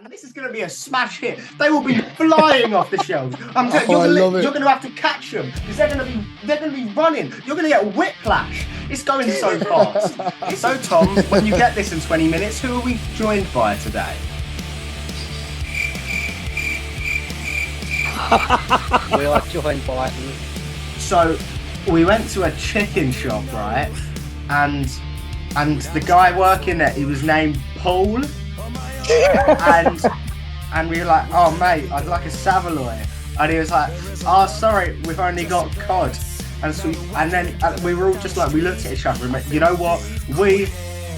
And this is going to be a smash hit. They will be flying off the shelves. I'm telling you, you're going to have to catch them because they're going to be running. You're going to get whiplash. It's going so fast. So Tom, when you get this in 20 minutes, who are we joined by today? We are joined by. So we went to a chicken shop, right? And the guy working there, he was named Paul. and we were like, oh mate, I'd like a Savaloy. And he was like, oh sorry, we've only got cod. And so then we were all just like, we looked at each other and went, you know what, we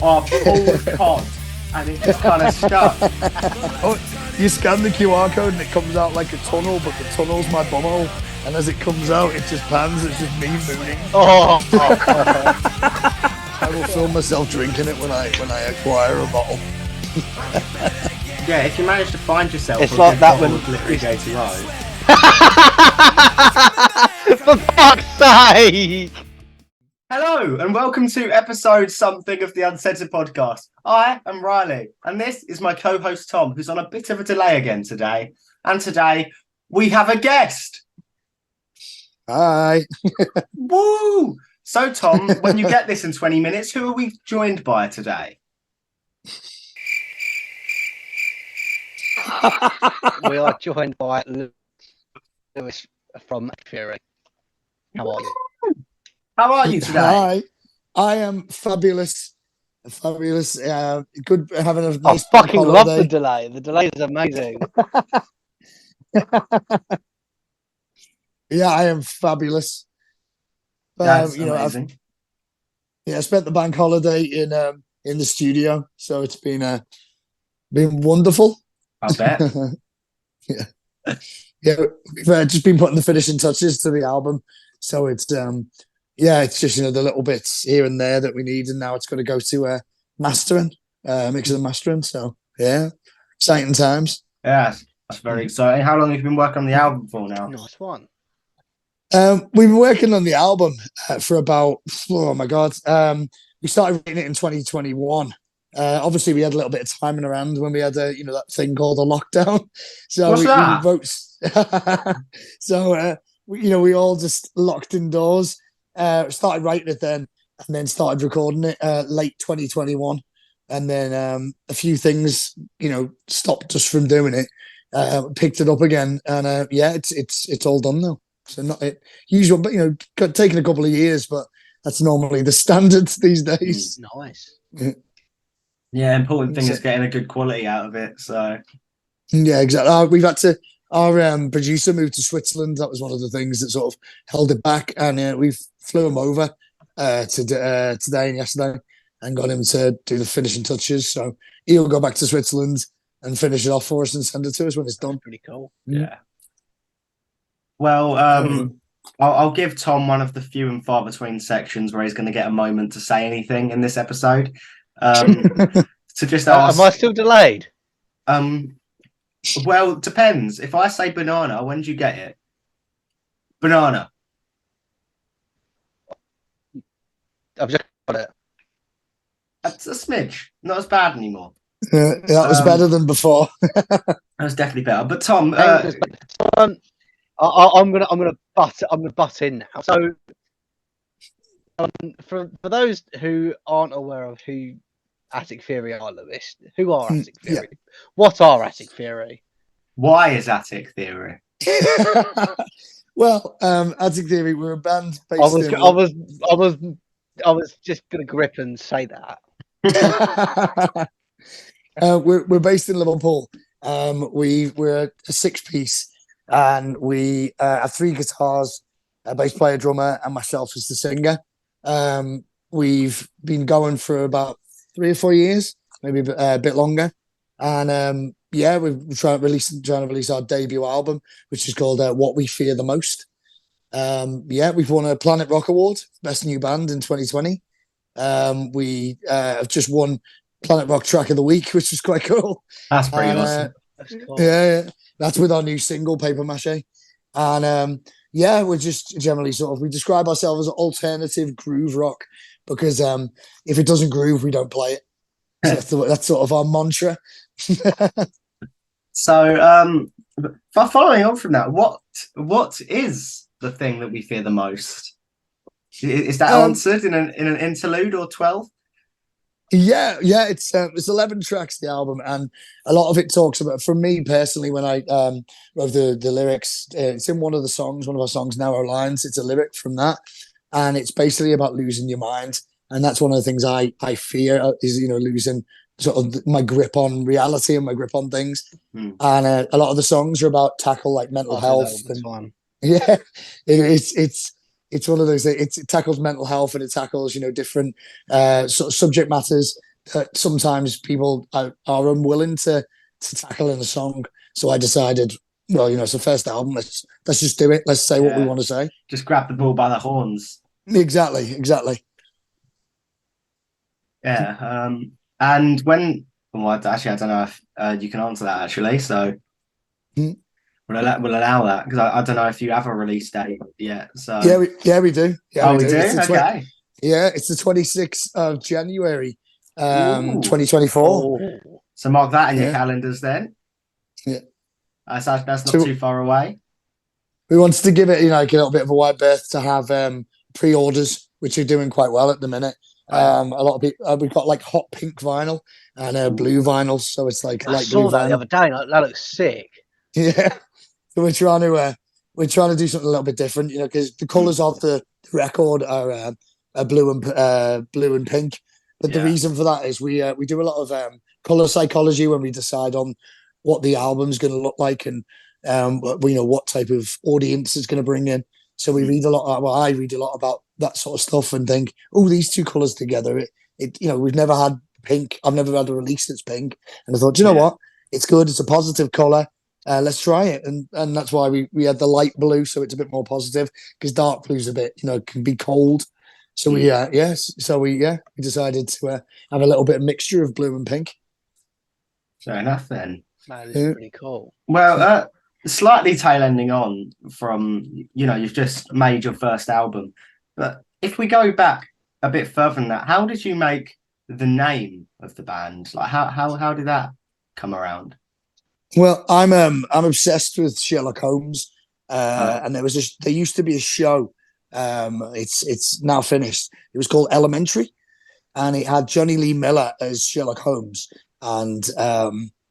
are pulled cod. And it just kind of stuck. Oh, you scan the QR code and it comes out like a tunnel, but the tunnel's my bumhole. And as it comes out, it just pans, it's just me mooning. Oh. I will film myself drinking it when I acquire a bottle. Yeah, if you manage to find yourself, it's like that when Glittery Gator Road. For fuck's sake! Hello, and welcome to episode something of the Uncensored podcast. I am Riley, and this is my co-host Tom, who's on a bit of a delay again today. And today we have a guest. Hi. Woo! So Tom, when you get this in 20 minutes, who are we joined by today? We are joined by Lewis from Fury. How are you? How are you today? Hi. I am fabulous. Fabulous. Good having a nice I fucking love holiday. the delay. The delay is amazing. Yeah, I am fabulous. That's amazing. I spent the bank holiday in the studio, so it's been wonderful. I bet. Yeah, we've just been putting the finishing touches to the album, so it's it's just the little bits here and there that we need, and now it's got to go to mastering, mixing and mastering. So yeah, exciting times. Yeah, that's very exciting. How long have you been working on the album for now? Nice one. We've been working on the album for about, oh my God. We started writing it in 2021. Obviously, we had a little bit of time in around when we had that thing called a lockdown. So What's that? We wrote, so we all just locked indoors. Started writing it then, and then started recording it late 2021. And then a few things stopped us from doing it. Picked it up again, and it's all done now. So not it usual, but taking a couple of years, but that's normally the standards these days. Nice. Yeah, important thing is getting a good quality out of it. So yeah, exactly. We've had to. Our producer moved to Switzerland. That was one of the things that sort of held it back, and we flew him over today and yesterday, and got him to do the finishing touches. So he'll go back to Switzerland and finish it off for us and send it to us when it's done. Pretty cool. Yeah. Well, I'll give Tom one of the few and far between sections where he's going to get a moment to say anything in this episode. To just ask, am I still delayed? Well, it depends. If I say banana, when do you get it? Banana. I've just got it. That's a smidge. Not as bad anymore. Yeah, that was better than before. That was definitely better. But Tom, I'm gonna butt in now. So, for those who aren't aware of who Attic Theory are, Lewis, who are Attic Theory? Yeah. What are Attic Theory? Why is Attic Theory? Well, Attic Theory, we're a band based I was just gonna grip and say that. We're based in Liverpool. We're a 6-piece. And we have 3 guitars, a bass player, drummer, and myself as the singer. We've been going for about 3 or 4 years, maybe a bit longer. And we're trying to release our debut album, which is called What We Fear the Most. We've won a Planet Rock Award, Best New Band in 2020. We have just won Planet Rock Track of the Week, which was quite cool. That's pretty awesome. That's cool. Yeah. That's with our new single, Paper Mache. And we're just generally we describe ourselves as alternative groove rock because if it doesn't groove, we don't play it. So that's sort of our mantra. So, following on from that, what is the thing that we fear the most? Is that answered in an interlude or 12? Yeah, it's 11 tracks the album, and a lot of it talks about. For me personally, when I wrote the lyrics, it's in one of our songs, Narrow Lines. It's a lyric from that, and it's basically about losing your mind, and that's one of the things I fear is losing sort of my grip on reality and my grip on things. And a lot of the songs are about tackle like mental health and yeah, it's one of those. It tackles mental health and it tackles different sort of subject matters that sometimes people are unwilling to tackle in a song. So I decided, well, it's the first album. Let's just do it. Let's say what we want to say. Just grab the bull by the horns. Exactly. Yeah. And well, actually, I don't know if you can answer that actually. So we'll allow that because I don't know if you have a release date yet. So yeah, we do. Yeah, we do. Okay. Yeah, it's the 26th of January, 2024. So mark that in your calendars then. Yeah, that's not too far away. We wanted to give it, like a little bit of a wide berth to have pre-orders, which are doing quite well at the minute. A lot of people, we've got like hot pink vinyl and blue vinyl, so it's like light blue vinyl. The other day. That looks sick. Yeah, so we're trying to do something a little bit different, because the colours of the record are blue and pink. But the reason for that is we do a lot of colour psychology when we decide on what the album's going to look like and what type of audience it's going to bring in. So we read a lot. Well, I read a lot about that sort of stuff and think, oh, these two colours together. We've never had pink. I've never had a release that's pink, and I thought, you know what? It's good. It's a positive colour. Let's try it, and that's why we had the light blue, so it's a bit more positive. Because dark blue's a bit, can be cold. So we decided to have a little bit of mixture of blue and pink. Fair enough then. That is pretty cool. Well, slightly tail ending on from you've just made your first album, but if we go back a bit further than that, how did you make the name of the band? Like how did that come around? Well, I'm obsessed with Sherlock Holmes, and there used to be a show. It's now finished. It was called Elementary, and it had Johnny Lee Miller as Sherlock Holmes, and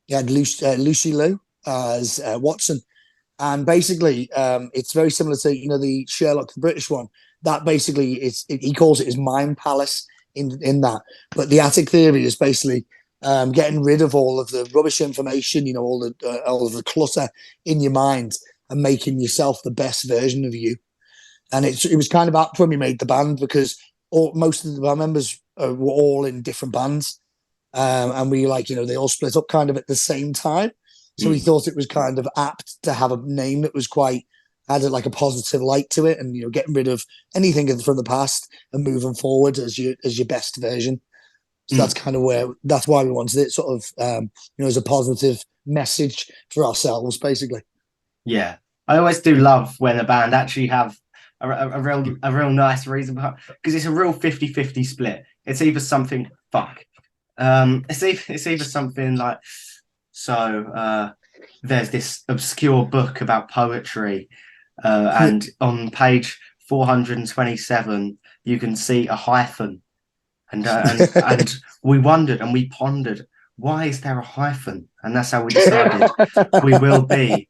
it had Lucy Liu as Watson. And basically, it's very similar to the Sherlock, the British one. That basically he calls it his mind palace in that. But the attic theory is basically getting rid of all of the rubbish information, all of the clutter in your mind, and making yourself the best version of you. And it was kind of apt when we made the band because most of the band members were all in different bands, and we they all split up kind of at the same time. So we thought it was kind of apt to have a name that was had like a positive light to it, and getting rid of anything from the past and moving forward as your best version. So that's why we wanted it sort of as a positive message for ourselves, basically. Yeah, I always do love when a band actually have a real nice reason behind, because it's a real 50-50 split. It's either something it's either something like, so there's this obscure book about poetry, and on page 427 you can see a hyphen, and we wondered and we pondered, why is there a hyphen? And that's how we decided we will be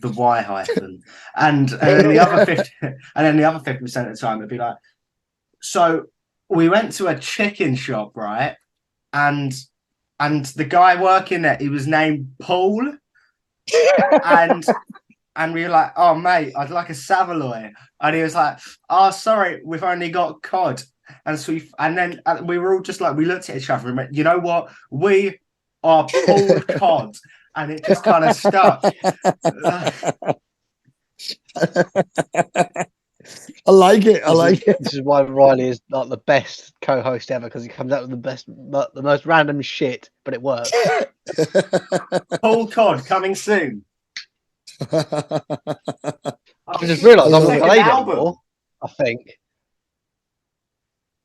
the Y hyphen. And then the other 50% of the time it'd be like, so we went to a chicken shop, right? And the guy working there, he was named Paul. And we were like, oh mate, I'd like a Saveloy. And he was like, oh sorry, we've only got cod. And so we were all just like, we looked at each other and went, you know what? We are pulled cod. And it just kind of stuck. I like it. I like it. This is why Riley is like the best co-host ever, because he comes out with the most random shit, but it works. Pulled cod coming soon. I just realised I'm not played anymore, I think.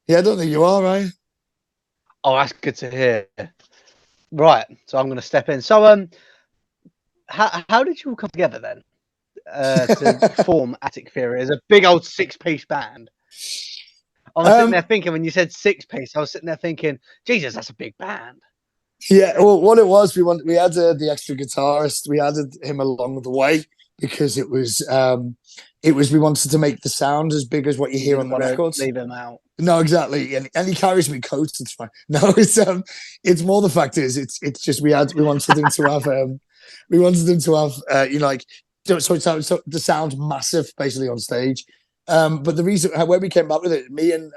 Yeah, I don't think you are, right? Oh, that's good to hear. Right, so I'm going to step in. So, how did you all come together then to form Attic Theory as a big old 6-piece band? I was sitting there thinking when you said 6-piece, I was sitting there thinking, Jesus, that's a big band. Yeah, well, what it was, we had the extra guitarist. We added him along the way because it was we wanted to make the sound as big as what you hear on the records. Leave him out. No, exactly, and he carries me coats. It's fine. No, it's more the fact is it's just we wanted him to have like so the sound massive basically on stage. But the reason where we came up with it, me and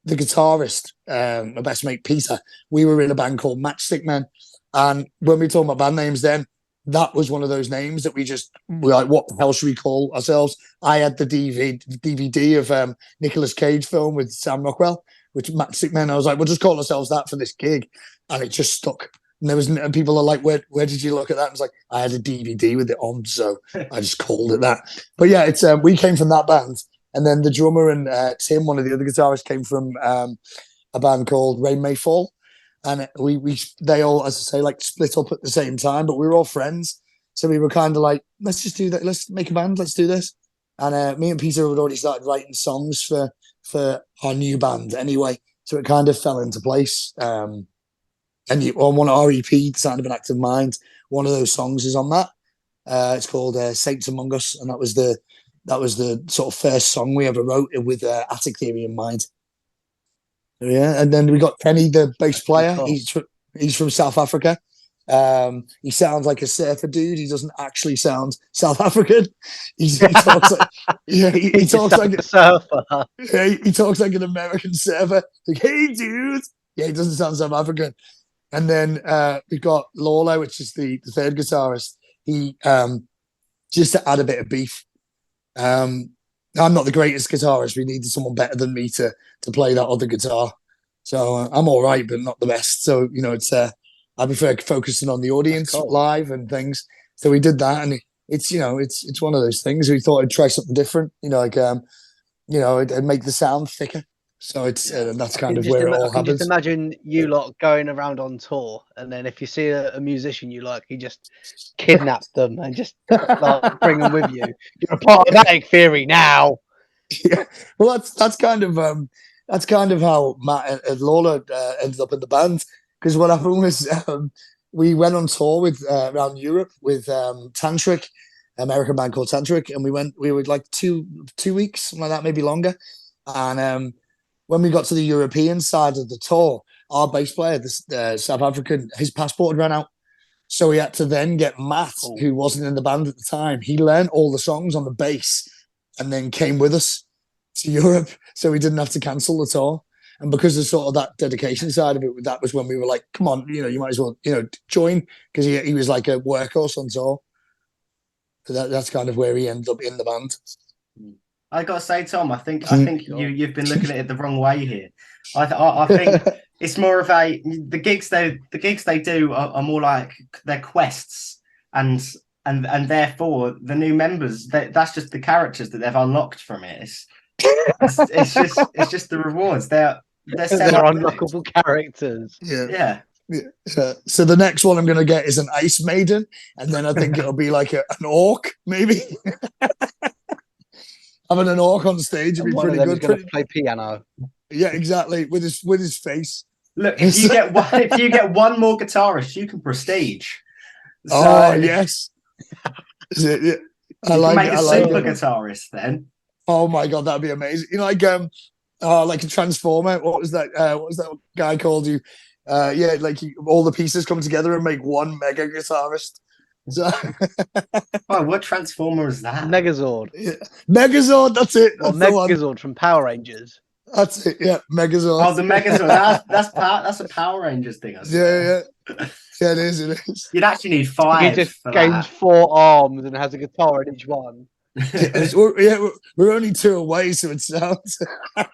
the guitarist, my best mate Peter, we were in a band called Matchstick Men, and when we talked about band names, then that was one of those names that we were like, what the hell should we call ourselves? I had the DVD of Nicolas Cage film with Sam Rockwell, which Matchstick Men. I was like, we'll just call ourselves that for this gig, and it just stuck. And people are like, where did you look at that? And it's like, I had a DVD with it on, so I just called it that. But yeah, it's we came from that band. And then the drummer and Tim, one of the other guitarists, came from a band called Rain May Fall. And they all, as I say, like split up at the same time, but we were all friends. So we were kind of like, let's just do that. Let's make a band. Let's do this. And me and Peter had already started writing songs for our new band anyway. So it kind of fell into place. And on one of our EP, The Sound of an Active Mind, one of those songs is on that. It's called Saints Among Us. And that was the sort of first song we ever wrote with Attic Theory in mind. Yeah, and then we got Kenny, the bass player. Cool. He's from South Africa. He sounds like a surfer dude. He doesn't actually sound South African. He talks like he talks like a surfer. Yeah, he talks like an American surfer. Like, hey, dude. Yeah, he doesn't sound South African. And then we've got Lawler, which is the third guitarist. He just to add a bit of beef. I'm not the greatest guitarist. We needed someone better than me to play that other guitar. So I'm all right, but not the best. So it's I prefer focusing on the audience live and things. So we did that, and it's one of those things. We thought I'd try something different. It'd make the sound thicker. So it's that's kind of where it all happens. Just imagine you lot going around on tour, and then if you see a musician you like, you just kidnap them and just like, bring them with you. You're a part of Attic Theory now. Yeah, well, that's kind of how Matt and Lola ended up in the band. Because what happened was we went on tour with around Europe with Tantric, American band called Tantric, and we were like two weeks, something like that, maybe longer, and when we got to the European side of the tour, our bass player, the South African, his passport had run out. So we had to then get Matt, who wasn't in the band at the time. He learned all the songs on the bass and then came with us to Europe. So we didn't have to cancel the tour. And because of sort of that dedication side of it, that was when we were like, come on, you might as well, join. Because he was like a workhorse on tour. So that's kind of where he ended up in the band. I gotta say, Tom, I think you've been looking at it the wrong way here. I think it's more of the gigs they do are more like they're quests, and therefore the new members that's just the characters that they've unlocked from it. It's just the rewards. They're unlockable characters. Yeah. So the next one I'm going to get is an Ice Maiden, and then I think it'll be like an orc, maybe. Having an orc on stage would be pretty good. Going to play piano. Yeah, exactly. With his face. Look, if you get one more guitarist, you can prestige. So, yes. I like make a super guitarist then. Oh my god, that'd be amazing. Like a transformer. What was that guy called? You? All the pieces come together and make one mega guitarist. So, what transformer is that? Megazord. Yeah. Megazord, that's it. That's Megazord from Power Rangers. That's it. Yeah, Megazord. Oh, the Megazord. That's a Power Rangers thing. Yeah. Yeah, it is. You'd actually need 5. He just gains 4 arms and has a guitar in each one. We're only 2 away, so it sounds.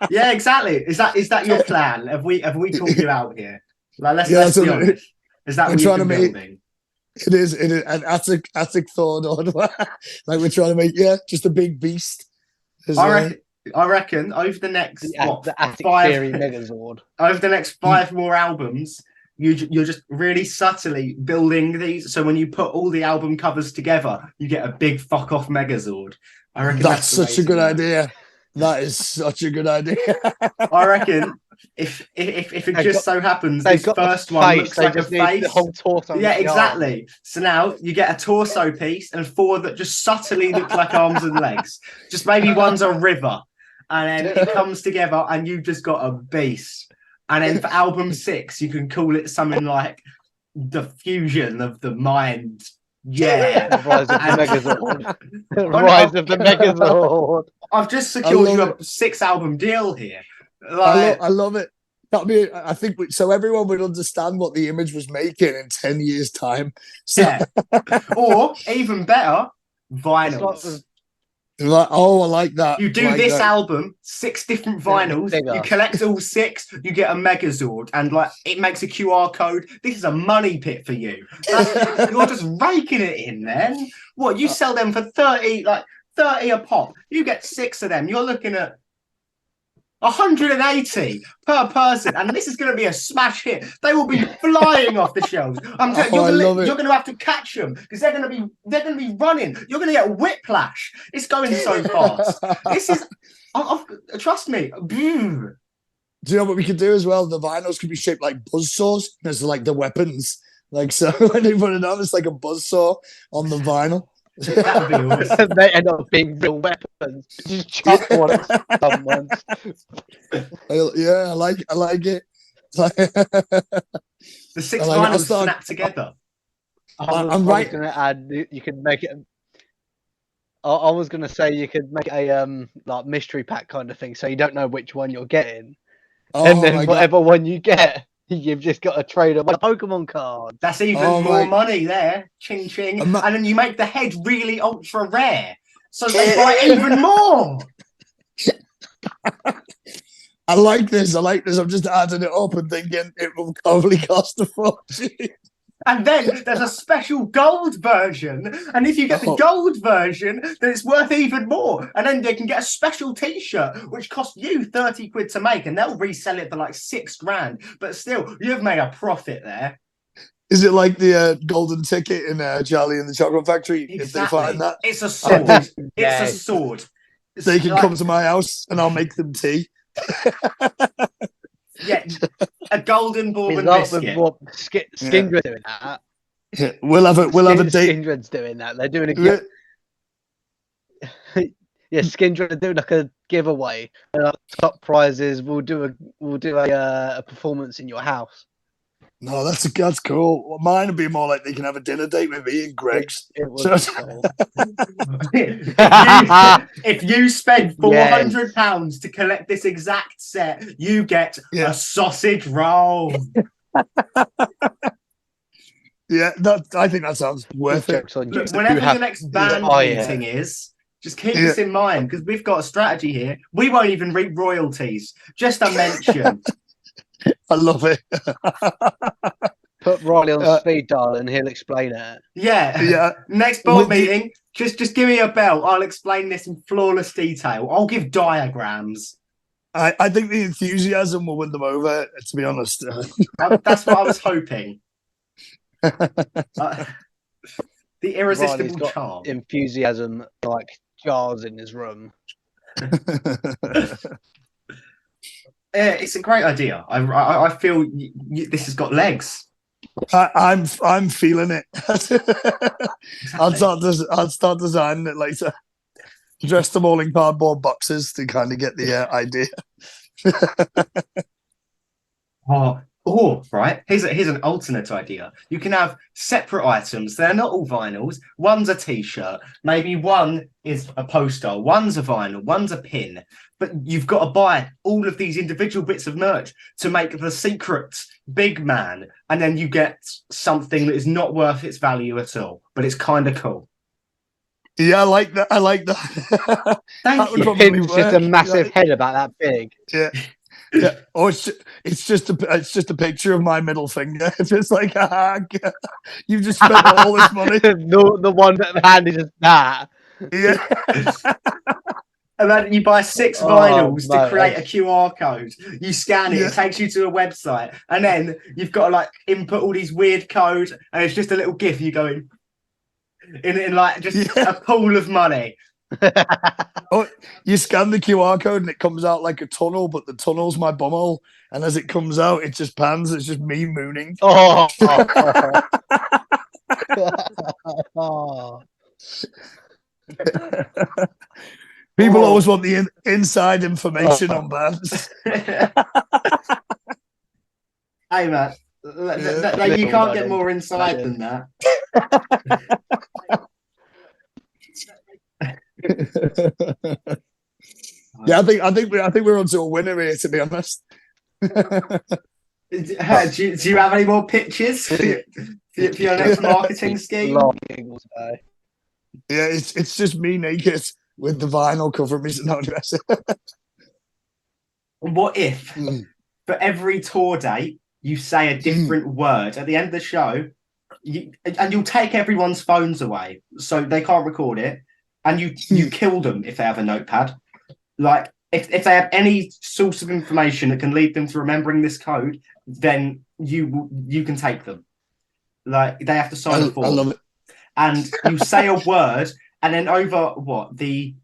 Yeah, exactly. Is that your plan? Have we talked you out here? Like, let's be honest. Is that what you're trying to building? It is an attic thought on like we're trying to make just a big beast. I reckon over the next the Attic Theory Megazord. Over the next 5 more albums, you're just really subtly building these. So when you put all the album covers together, you get a big fuck off Megazord. I reckon That's the way such a to good do it. idea. That is such a good idea. I reckon if it just so happens They've this got the first one face, looks they like a just need face. the whole torso. Yeah, and the exactly. So now you get a torso piece and 4 that just subtly look like arms and legs. Just maybe one's a river. And then it comes together and you've just got a beast. And then for album 6, you can call it something like The Fusion of the Mind. Yeah. The Rise of the Megazord. The Rise of the Megazord. I've just secured you a 6-album deal here. I love it. That'd be. I think so. Everyone would understand what the image was making in 10 years' time. So, yeah. Or even better, vinyls. Oh, I like that. You do this album, 6 different vinyls. You collect all 6, you get a Megazord, and like it makes a QR code. This is a money pit for you. You're just raking it in, then. What you sell them for 30 a pop? You get 6 of them. You're looking at 180 per person, and this is going to be a smash hit. They will be flying off the shelves. You're going to have to catch them because they're going to be running. You're going to get whiplash. It's going so fast. This is, trust me. Do you know what we could do as well? The vinyls could be shaped like buzzsaws as like the weapons. Like so, when they put it on, it's like a buzzsaw on the vinyl. That would be awesome. They end up being real weapons. Just chuck one at someone. Yeah, I like it. The 6 vinyls snap together. I'm right. I was going to add, you can make it. I was going to say you could make a like mystery pack kind of thing, so you don't know which one you're getting, and then whatever one you get, you've just got to trade a Pokemon card. That's even more money there. Ching ching. And then you make the head really ultra rare. So they buy even more. I like this. I'm just adding it up and thinking it will probably cost a fortune. And then there's a special gold version. And if you get the gold version, then it's worth even more. And then they can get a special t-shirt, which costs you 30 quid to make. And they'll resell it for like 6 grand. But still, you've made a profit there. Is it like the golden ticket in Charlie and the Chocolate Factory? Exactly. If they find that? It's a sword. It's a sword. They can come to my house and I'll make them tea. Yeah, a golden bourbon biscuit. Skindred's doing that. Yeah. We'll have a date. Skindred's doing that. They're doing a yeah. Skindred are doing like a giveaway. And top prizes. We'll do a performance in your house. No, that's cool. Well, mine would be more like they can have a dinner date with me and Greg's. Cool. if you spend £400 to collect this exact set, you get a sausage roll. Yeah, I think that sounds worth it. Look, whenever the next band meeting is, just keep this in mind because we've got a strategy here. We won't even reap royalties. Just a mention. I love it. Put Riley on speed dial and he'll explain it. Yeah. Next board meeting, just give me a bell. I'll explain this in flawless detail. I'll give diagrams. I think the enthusiasm will win them over, to be honest. That's what I was hoping. The irresistible charm. Enthusiasm like jars in his room. It's a great idea. I feel this has got legs. I'm feeling it. I'll start designing it later. Dress them all in cardboard boxes to kind of get the idea. Right. Here's an alternate idea. You can have separate items. They're not all vinyls. One's a t-shirt. Maybe one is a poster. One's a vinyl. One's a pin. But you've got to buy all of these individual bits of merch to make the secret big man. And then you get something that is not worth its value at all. But it's kind of cool. Yeah, I like that. Thank you. It's just a massive head about that big. Yeah. Yeah, or it's just a picture of my middle finger. It's just like you've just spent all this money. The one that hand is just that. Yeah. And then you buy 6 vinyls to mate, create a QR code. You scan it, it takes you to a website, and then you've got to like input all these weird codes, and it's just a little GIF you go in like just a pool of money. Oh, you scan the QR code and it comes out like a tunnel, but the tunnel's my bumhole, and as it comes out, it just pans. It's just me mooning. Oh. People always want the inside information on bands. Hey, man, you can't get more inside than that. Yeah, I think we're onto a winner here, to be honest. Do you have any more pitches for your next marketing scheme? Yeah, it's just me naked with the vinyl covering me. No, what if for every tour date you say a different word at the end of the show, and you'll take everyone's phones away so they can't record it, and you kill them if they have a notepad. Like if they have any source of information that can lead them to remembering this code, then you can take them. Like they have to sign a form. I love it. And you say a word, and then over the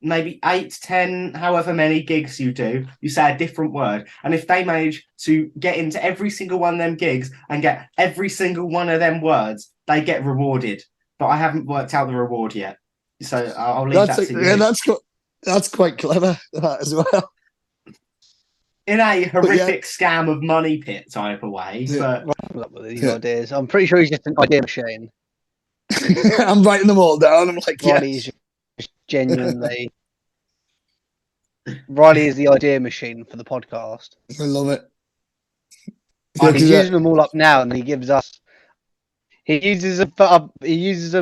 maybe 8, 10, however many gigs you do, you say a different word. And if they manage to get into every single one of them gigs and get every single one of them words, they get rewarded. But I haven't worked out the reward yet, so I'll leave that to you. Yeah, that's quite clever as well. In a horrific scam of money pit type of way. But with these ideas, I'm pretty sure he's just an idea machine. I'm writing them all down. I'm like, Riley's just genuinely. Riley is the idea machine for the podcast. I love it. He's using them all up now, and he gives us. He uses them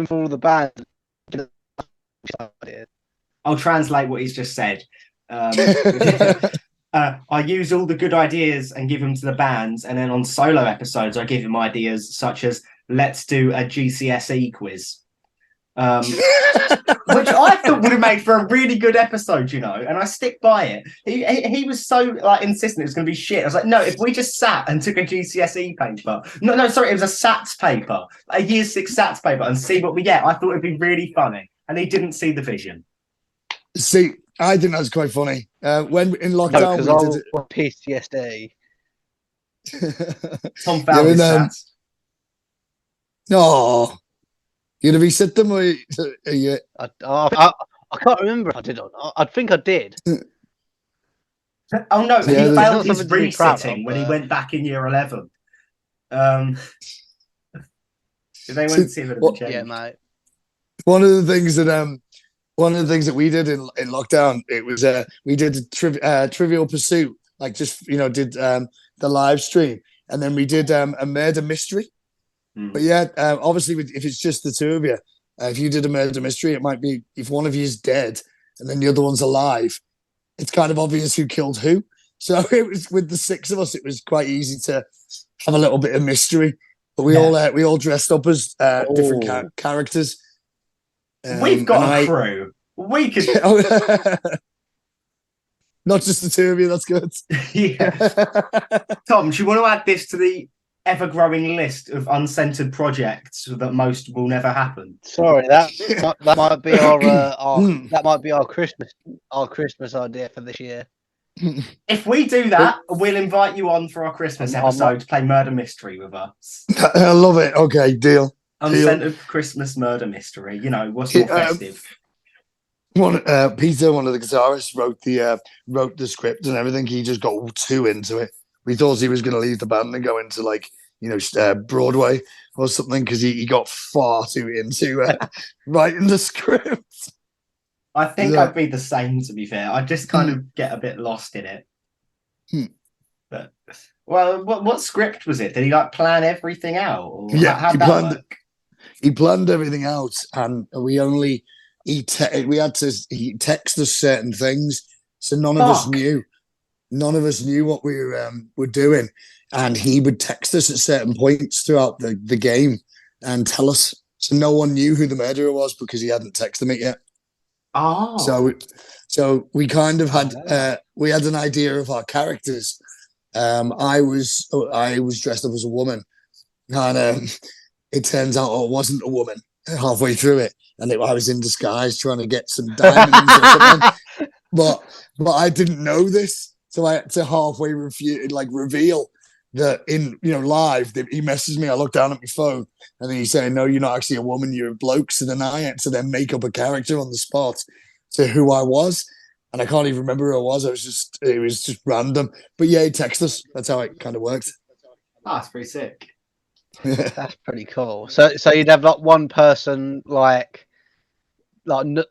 for all the bands. I'll translate what he's just said. I use all the good ideas and give them to the bands, and then on solo episodes, I give him ideas such as let's do a GCSE quiz, which I thought would have made for a really good episode, and I stick by it. He was so like insistent it was going to be shit. I was like, no, if we just sat and took a GCSE paper, no, sorry, it was a SATs paper, a year 6 SATs paper, and see what we get. I thought it'd be really funny, and he didn't see the vision. See, I think that's quite funny. When in lockdown, we did PTSD. Tom found his stats. No, you'd have reset them, or you? I can't remember if I did or not. I think I did. Oh no, he failed his resetting when he went back in year 11. They won't see a bit of a change. Yeah, mate. One of the things that we did in lockdown, it was we did Trivial Pursuit, like just did the live stream, and then we did a murder mystery. But yeah, obviously if it's just the two of you, if you did a murder mystery, it might be if one of you is dead and then the other one's alive, it's kind of obvious who killed who. So it was with the 6 of us, it was quite easy to have a little bit of mystery. But we all dressed up as different characters. We've got a crew. We could not just the 2 of you. That's good. Yeah. Tom, do you want to add this to the ever-growing list of uncensored projects that most will never happen? Sorry, that might be that might be our Christmas idea for this year. If we do that, we'll invite you on for our Christmas episode to play murder mystery with us. I love it. Okay, deal. Uncensored Christmas murder mystery. What's more festive? Peter, one of the guitarists, wrote the script and everything. He just got too into it. We thought he was going to leave the band and go into Broadway or something because he got far too into writing the script. I think I'd be the same, to be fair. I just kind of get a bit lost in it. But what script was it? Did he plan everything out? Or how'd that work? He planned everything out, and he texted us certain things, so none of us knew. None of us knew what we were doing, and he would text us at certain points throughout the game and tell us. So no one knew who the murderer was because he hadn't texted it yet. Oh. So we kind of had Oh. we had an idea of our characters. I was dressed up as a woman, and it turns out I wasn't a woman halfway through it, and I was in disguise trying to get some diamonds or something. But I didn't know this, so I had to halfway reveal that in live. He messaged me. I looked down at my phone, and then he's saying, "No, you're not actually a woman. You're a bloke." So then I had to then make up a character on the spot to who I was, and I can't even remember who I was. It was just random. But yeah, he texted us. That's how it kind of worked. Oh, that's pretty sick. That's pretty cool. So you'd have like one person like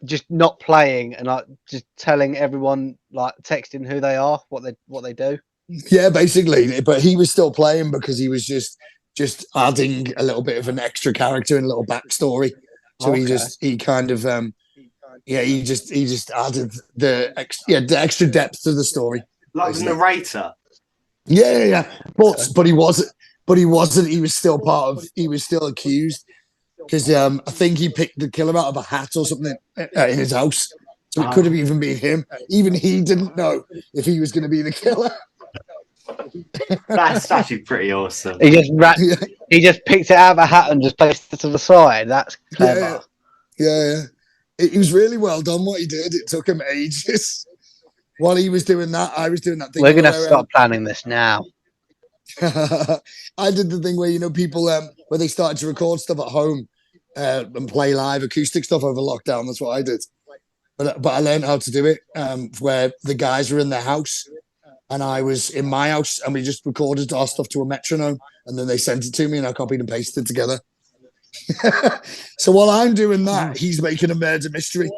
just not playing and like just telling everyone, like texting who they are, what they do. Yeah, basically. But he was still playing because he was just adding a little bit of an extra character and a little backstory. So Okay. he kind of he just added the extra depth to the story. Like the narrator. Yeah. But he wasn't. But he wasn't. He was still he was still accused because I think he picked the killer out of a hat or something in his house. So it could have even been him. Even he didn't know if he was going to be the killer. That's actually pretty awesome. He just picked it out of a hat and just placed it to the side. That's clever. Yeah. It was really well done what he did. It took him ages. While he was doing that, I was doing that thing. We're gonna start planning this now. I did the thing where people where they started to record stuff at home and play live acoustic stuff over lockdown. That's what I did. But I learned how to do it where the guys were in their house and I was in my house and we just recorded our stuff to a metronome and then they sent it to me and I copied and pasted it together. So while I'm doing that, he's making a murder mystery.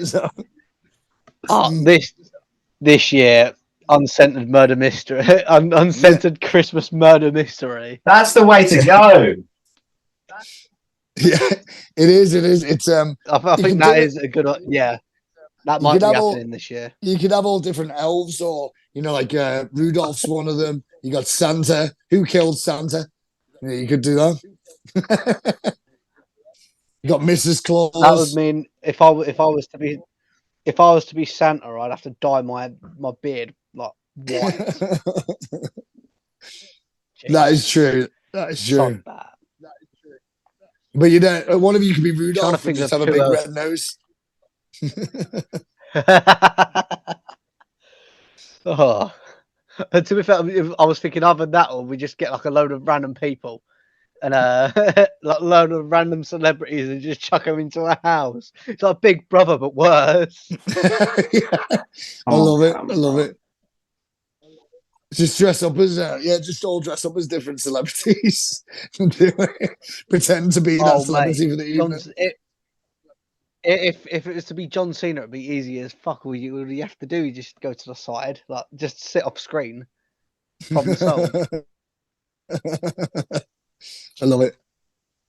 So, this year, uncensored murder mystery, uncensored Christmas murder mystery. That's the way to go. Yeah, it is. It's I think that is a good. Yeah, that might be happening this year. You could have all different elves, or like Rudolph's one of them. You got Santa. Who killed Santa? Yeah, you could do that. You got Mrs. Claus. That would mean if I was to be Santa, I'd have to dye my beard like white. That is true. That is true. But one of you could be Rudolph and just have a big red nose. Oh. And to be fair, I was thinking other than that, or we just get like a load of random people and like a load of random celebrities and just chuck them into a house. It's like Big Brother, but worse. Yeah. I love it. Just dress up as just all dress up as different celebrities. Pretend to be that celebrity for the evening. If it was to be John Cena, it'd be easy as fuck. All you have to do is just go to the side, like just sit off screen. Problem solved. I love it.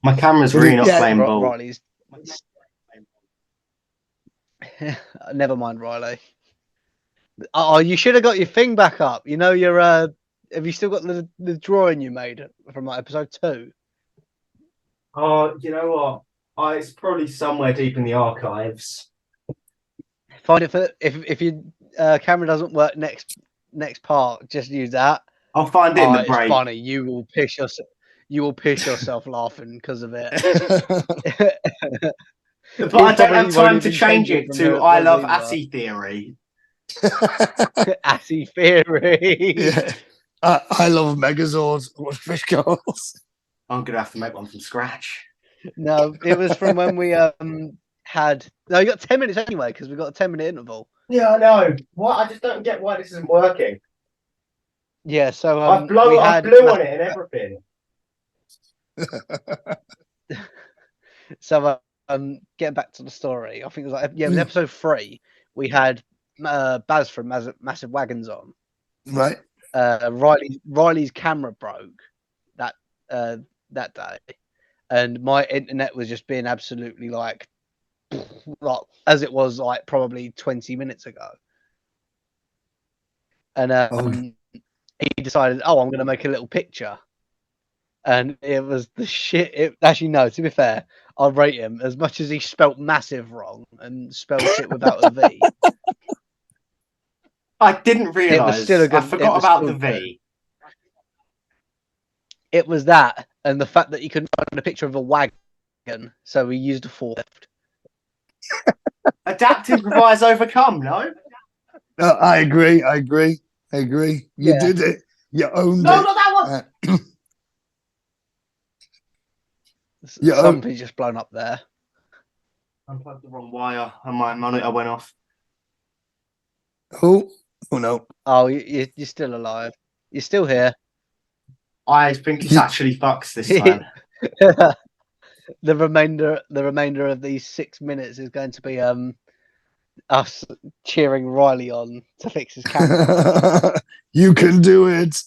My camera's really not playing ball. Riley's. Never mind, Riley. Oh, you should have got your thing back up. You know your have you still got the drawing you made from like episode 2? Oh, you know what? It's probably somewhere deep in the archives. Find it if your camera doesn't work next part. Just use that. I'll find it in the break. It's funny. You will piss yourself laughing because of it. But I don't have time to change it to "I love Assy Theory." Assy Theory. Yeah. I love Megazords. What fish goals? I'm gonna have to make one from scratch. No, it was from when we had. No, you got 10 minutes anyway because we got a 10-minute interval. Yeah, I know. What? I just don't get why this isn't working. Yeah, so I blew on it and everything. So getting back to the story, I think it was like in episode 3 we had Baz from Massive Wagons on. Right. Riley's camera broke that day. And my internet was just being absolutely like as it was like probably 20 minutes ago. And he decided, I'm going to make a little picture. And it was the shit. Actually, no, to be fair, I'll rate him as much as he spelt massive wrong and spelled it without a V. I didn't It was realise. still a good. I forgot about the V. It was that, and the fact that you couldn't find a picture of a wagon, so we used a forklift. Adapt, improvise, overcome. No. I agree. You did it. You owned No, it. not that one. Something's just blown up there. I unplugged the wrong wire and my monitor went off. Oh no. Oh, you're still alive. You're still here. I think it's actually fucks this time. The remainder of these 6 minutes is going to be us cheering Riley on to fix his camera. You can do it.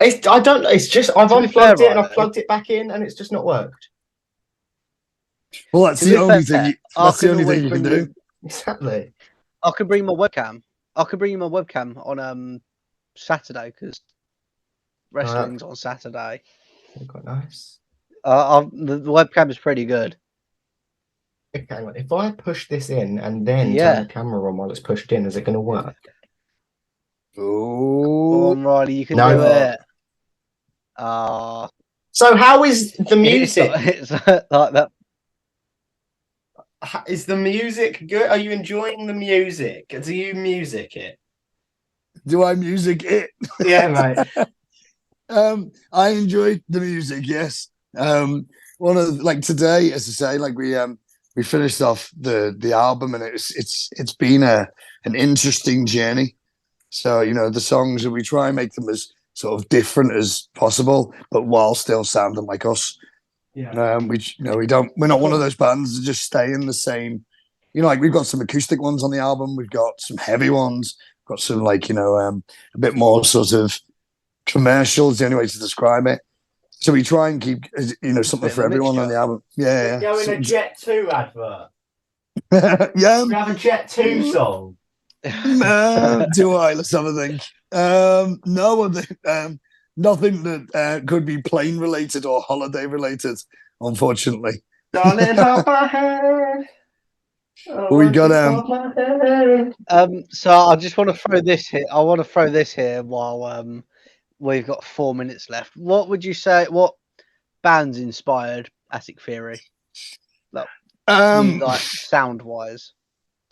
It's just I've unplugged it and I've plugged it back in and it's just not worked. Well, that's the only thing. That's the only thing you can do. Exactly. I can bring my webcam. I can bring you my webcam on Saturday because wrestling's on Saturday. Quite nice. The webcam is pretty good. Okay, hang on. If I push this in and then turn the camera on while it's pushed in, is it going to work? Oh, on, Riley, you can do it. So how is the music? It's like that. Is the music good? Are you enjoying the music? Do you music it? Do I music it? Yeah, mate. I enjoyed the music. Yes. One of like today, as I say, like we finished off the album, and it's been an interesting journey. So the songs, we try and make them as sort of different as possible, but while still sounding like us. Yeah. We're not one of those bands that just stay in the same. Like we've got some acoustic ones on the album, we've got some heavy ones, got some a bit more sort of commercial is the only way to describe it. So we try and keep something for everyone on the album. Yeah. Go in a Jet 2 advert. Yeah. We have a Jet 2 song. Do I? Let's have a think. No, nothing that could be plane related or holiday related, unfortunately. Darling, hold my hand. We got So I just want to throw this here. I want to throw this here while we've got 4 minutes left. What would you say? What bands inspired Attic Theory? Like sound wise.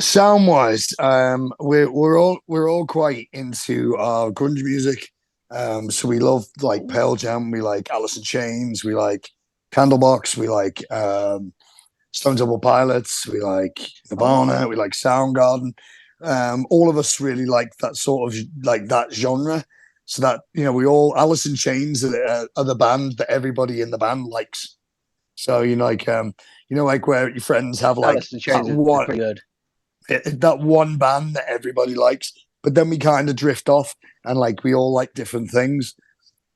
Sound wise, we're all quite into grunge music. So we love like Pearl Jam, we like Alice in Chains, we like Candlebox, we like Stone Temple Pilots, we like Nirvana, we like Soundgarden. All of us really like that sort of like that genre. So that we all Alice in Chains are the band that everybody in the band likes. So like where your friends have like Alice in Chains is pretty good. That one band that everybody likes, but then we kind of drift off and like we all like different things.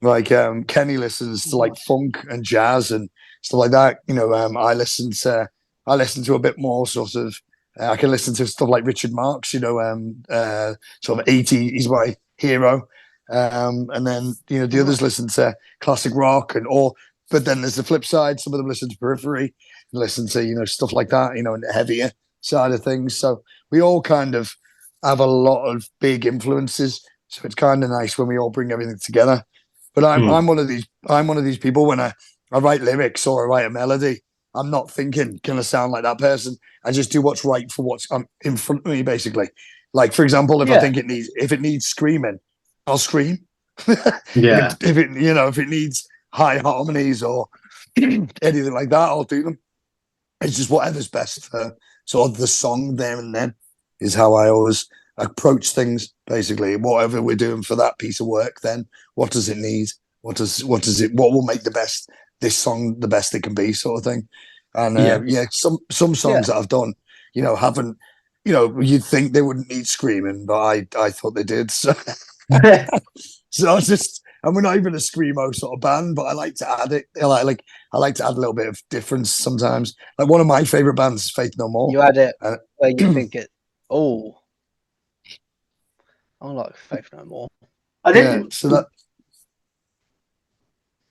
Like Kenny listens to like funk and jazz and stuff like that. I listen to a bit more sort of I can listen to stuff like Richard Marx, sort of 80s, he's my hero. And then the others listen to classic rock but then there's the flip side, some of them listen to Periphery and listen to stuff like that, and the heavier side of things. So we all kind of have a lot of big influences. So it's kind of nice when we all bring everything together. But I'm one of these people when I write lyrics or I write a melody, I'm not thinking can I sound like that person. I just do what's right for what's in front of me, basically. Like for example, if I think if it needs screaming, I'll scream. Yeah. if it needs high harmonies or anything like that, I'll do them. It's just whatever's best for sort of the song there and then is how I always approach things. Basically, whatever we're doing for that piece of work, then what does it need? What will make this song the best it can be, sort of thing. And some songs that I've done, haven't, you'd think they wouldn't need screaming, but I thought they did. So, so and we're not even a screamo sort of band, but I like to add it. I like to add a little bit of difference sometimes. Like one of my favorite bands is Faith No More. You add it where you think it. Oh, I like Faith No More.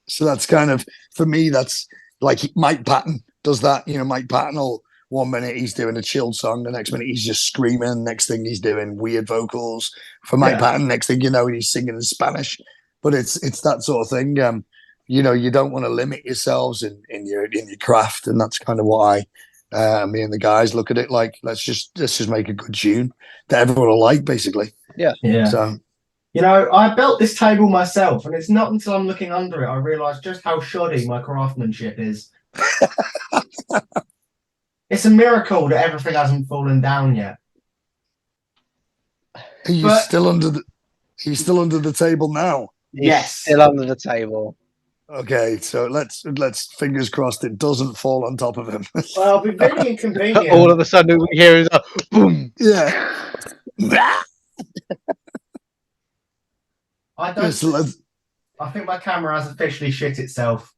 So that's kind of, for me, that's like Mike Patton does that. Mike Patton will 1 minute he's doing a chilled song, the next minute he's just screaming, next thing he's doing weird vocals for Mike Patton, next thing you know he's singing in Spanish. But it's that sort of thing. You don't want to limit yourselves in your craft, and that's kind of why me and the guys look at it like let's just make a good tune that everyone will like, basically. Yeah. So I built this table myself, and it's not until I'm looking under it I realise just how shoddy my craftsmanship is. It's a miracle that everything hasn't fallen down yet. Are you still under the table now? Yes, still under the table. Okay, so let's fingers crossed it doesn't fall on top of him. Well, it'll be really inconvenient. All of a sudden we hear is a boom. Yeah. I think my camera has officially shit itself.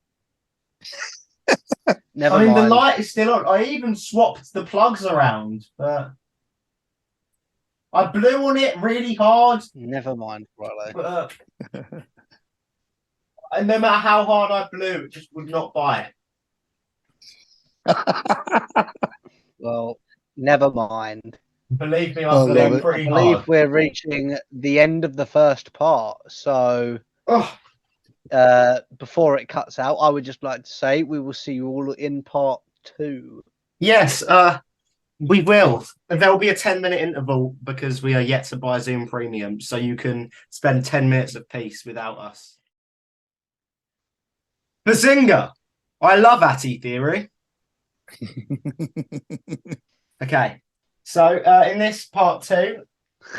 Never mind. The light is still on. I even swapped the plugs around, but I blew on it really hard. Never mind, Riley. But, and no matter how hard I blew, it just would not bite. Well, never mind. Believe me, I'm blew pretty hard. I believe we're reaching the end of the first part, so before it cuts out, I would just like to say we will see you all in part 2. Yes, we will. There will be a 10-minute interval because we are yet to buy Zoom Premium, so you can spend 10 minutes of peace without us. Bazinga! I love Atty Theory. Okay, so in this part 2,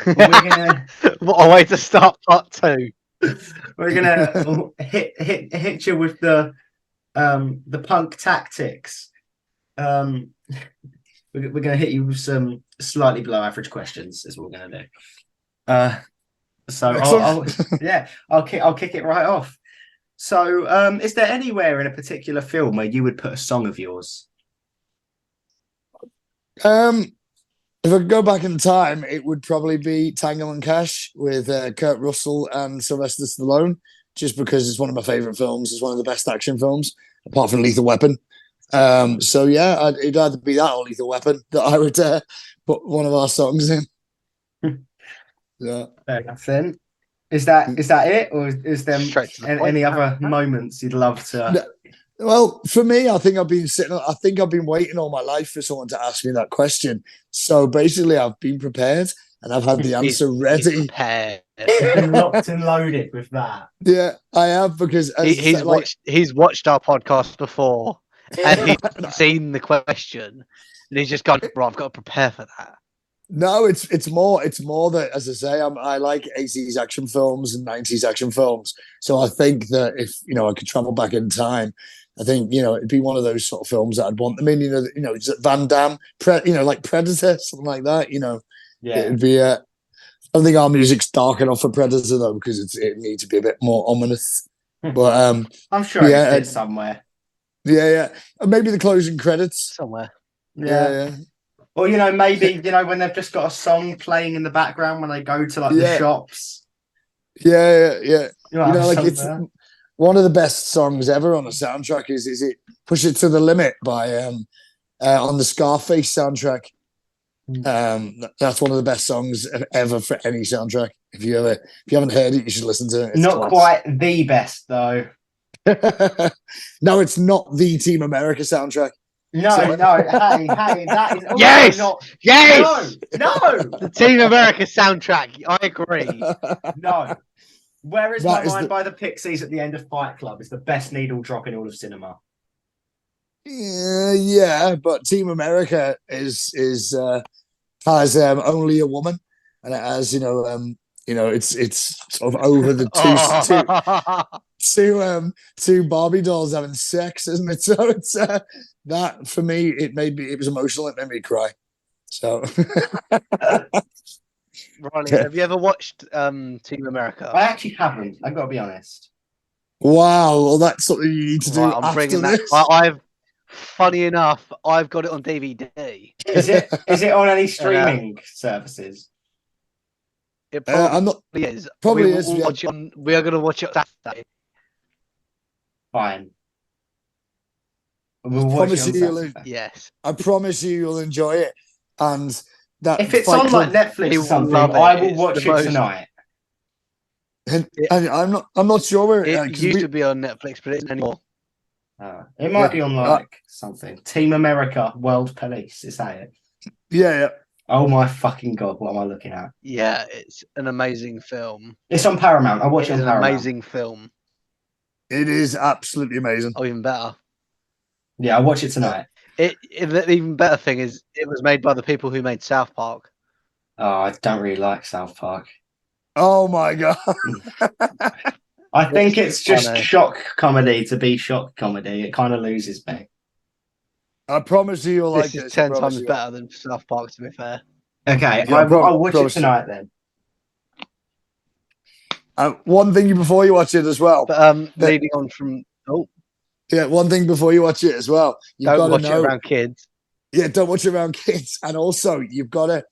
we're gonna what a way to start part 2. We're gonna hit you with the punk tactics. We're gonna hit you with some slightly below average questions. Is what we're gonna do. So I'll kick it right off. So, is there anywhere in a particular film where you would put a song of yours? If I could go back in time, it would probably be Tango and Cash with Kurt Russell and Sylvester Stallone, just because it's one of my favorite films. It's one of the best action films, apart from Lethal Weapon. So yeah, it'd either be that or Lethal Weapon that I would put one of our songs in. Yeah. Fair enough then. Is that it, or is there any other moments you'd love to? Well, for me, I think I've been waiting all my life for someone to ask me that question. So basically, I've been prepared and I've had the answer ready. Locked and loaded with that. Yeah, I have, because he's watched our podcast before and he's seen the question and he's just gone, bro, I've got to prepare for that. No, it's more that, as I say, I like 80s action films and 90s action films. So I think that if I could travel back in time, I think it'd be one of those sort of films that I'd want them in. Van Damme, like Predator, something like that. Yeah, it'd be. I don't think our music's dark enough for Predator though, because it needs to be a bit more ominous. But I'm sure it fits somewhere. Yeah, and maybe the closing credits somewhere. Yeah. Or maybe when they've just got a song playing in the background when they go to the shops. Yeah. It's one of the best songs ever on a soundtrack. Is it "Push It to the Limit" by on the Scarface soundtrack. That's one of the best songs ever for any soundtrack. If you haven't heard it, you should listen to it. It's not quite the best though. No, it's not the Team America soundtrack. No, hey, that is yes, yes, no, the Team America soundtrack. I agree. No, Where Is My Mind by the Pixies at the end of Fight Club is the best needle drop in all of cinema. Yeah, but Team America has Only a Woman, and it has it's sort of over the two Barbie dolls having sex, isn't it? So it's that for me, it was emotional. It made me cry. So, Ronnie, have you ever watched Team America? I actually haven't. I've got to be honest. Wow, well, that's something you need to do. I'm bringing that. Funny enough, I've got it on DVD. Is it on any streaming services? It probably is. Probably we are going to watch it Saturday. Fine. We'll watch it promise on you, Saturday. Yes. I promise you'll enjoy it. And that If it's Fight on Club, like Netflix He or will something, love it. I will It's watch the it most- tonight. and I'm not sure where It used to be on Netflix, but it isn't anymore. It might Yeah. be on like something. Team America, World Police. Is that it? yeah. Oh my fucking god! What am I looking at? Yeah, it's an amazing film. It's on Paramount. I watch It it is on an Paramount. amazing film. It is absolutely amazing. Oh, even better. Yeah, I watch it tonight. The even better thing is it was made by the people who made South Park. Oh, I don't really like South Park. Oh my god. I think it's just funny. shock comedy to be shock comedy. It kind of loses me. I promise you'll like This is this. 10 I promise times you. better than South Park, to be fair. Okay, Yeah, I'll watch it promise you. tonight then. One thing before you watch it as well. But leading on from One thing before you watch it as well. You've got don't to watch know. it around kids. Yeah, don't watch it around kids. And also, you've got to.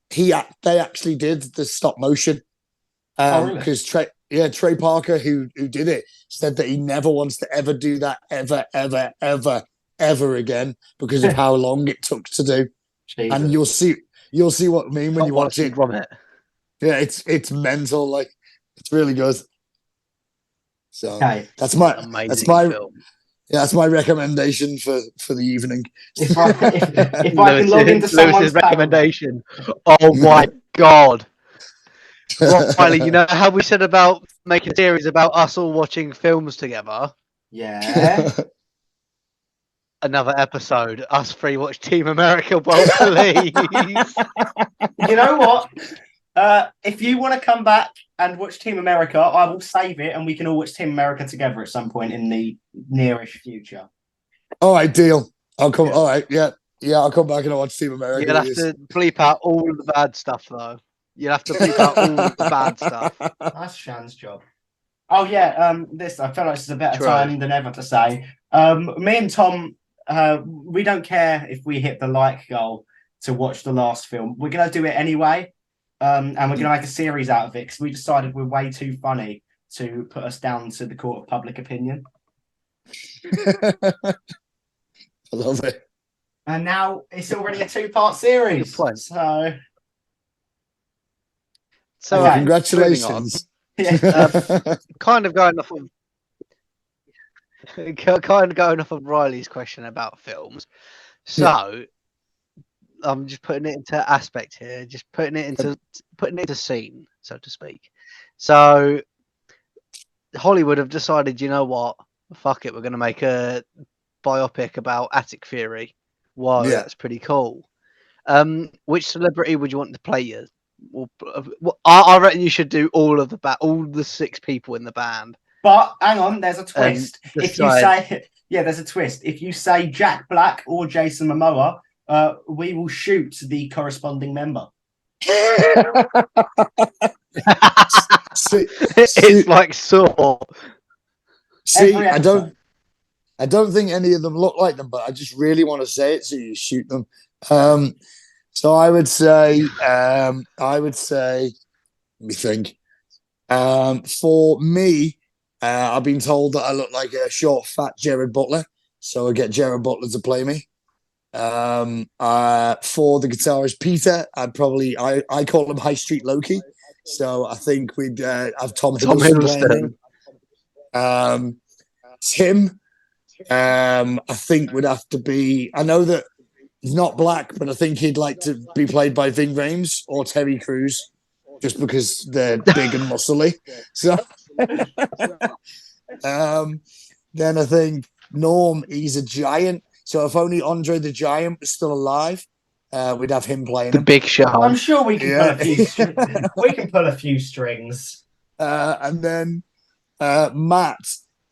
They actually did the stop motion. Really? Because Trey Parker, who did it, said that he never wants to ever do that ever again because of how long it took to do. Jesus. And you'll see what I mean when you watch it. From it. Yeah, it's mental. Like it's really good. So Okay. that's my Film. that's my recommendation for the evening. If I can log into someone's Lewis's recommendation. Oh my god. Riley, you know how we said about making a series about us all watching films together? Yeah. Another episode. Us three watch Team America World Police. You know what? If you want to come back and watch Team America, I will save it and we can all watch Team America together at some point in the nearish future. All right, deal. I'll come. All right, yeah. I'll come back and I'll watch Team America. You'll have to bleep out all the bad stuff, though. You'll have to bleep out all the bad stuff. That's Shan's job. Oh yeah, I feel like this is a better True. time than ever to say. Me and Tom, we don't care if we hit the like goal to watch the last film. We're gonna do it anyway, and we're gonna make a series out of it because we decided we're way too funny to put us down to the court of public opinion. I love it. And now it's already a 2-part series. Good point. So Okay, Congratulations. yeah. kind of going off of Riley's question about films. So I'm just putting it into aspect here, just putting it into scene, so to speak. So Hollywood have decided, you know what? Fuck it, we're going to make a biopic about Attic Theory. Wow, that's pretty cool. Which celebrity would you want to play you? Well, I reckon you should do all the 6 people in the band. But hang on, there's a twist. If you say, there's a twist. If you say Jack Black or Jason Momoa, we will shoot the corresponding member. It's like Saw. See, I don't think any of them look like them, but I just really want to say it, so you shoot them. So I would say, let me think. For me, I've been told that I look like a short, fat Jared Butler, so I get Jared Butler to play me. For the guitarist Peter, I call him High Street Loki, so I think we'd have Tom Hiddleston playing him. Tim, I think would have to be. I know that he's not black, but I think he'd like to be played by Ving Rhames or Terry Crews, just because they're big and muscly. So, then I think Norm, he's a giant. So if only Andre the Giant was still alive, we'd have him playing The Big Show. I'm sure we can pull a few. We can pull a few strings. And then Matt,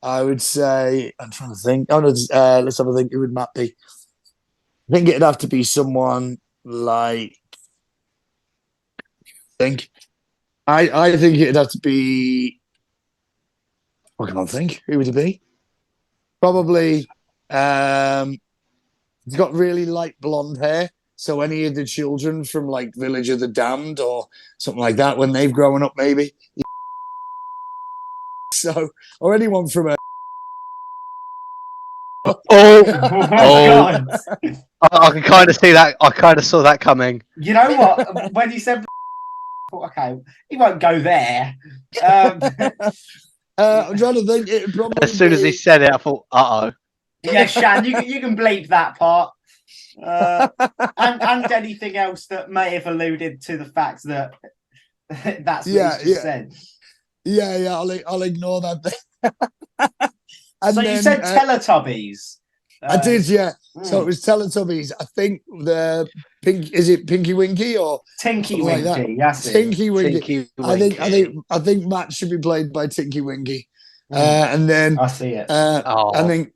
I would say. I'm trying to think. Oh no, let's have a think. Who would Matt be? I think it'd have to be someone like. I think it'd have to be. What can I think? Who would it be? Probably. He's got really light blonde hair. So any of the children from like Village of the Damned or something like that, when they've grown up, maybe. So, or anyone from a God. I can kind of see that. I kind of saw that coming. You know what? When you said, okay, he won't go there. I'm trying to think. It probably As soon as he said it, I thought, Yeah, Shan, you can bleep that part. And anything else that may have alluded to the fact that that's what he's just said. Yeah, I'll ignore that thing. So you said Teletubbies. I did, yeah. So it was Teletubbies. I think is it Pinky Winky or Tinky Winky? Like that's Tinky Winky. Tinky I think Matt should be played by Tinky Winky. And then I see it. I think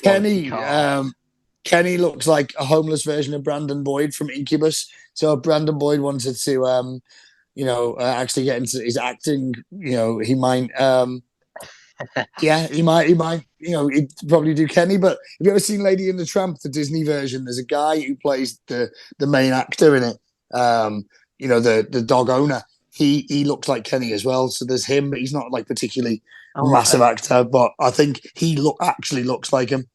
Kenny looks like a homeless version of Brandon Boyd from Incubus. So if Brandon Boyd wanted to actually get into his acting, he might he might, he'd probably do Kenny. But have you ever seen Lady and the Tramp, the Disney version? There's a guy who plays the main actor in it. The dog owner. He looks like Kenny as well. So there's him, but he's not like particularly massive actor. But I think he actually looks like him.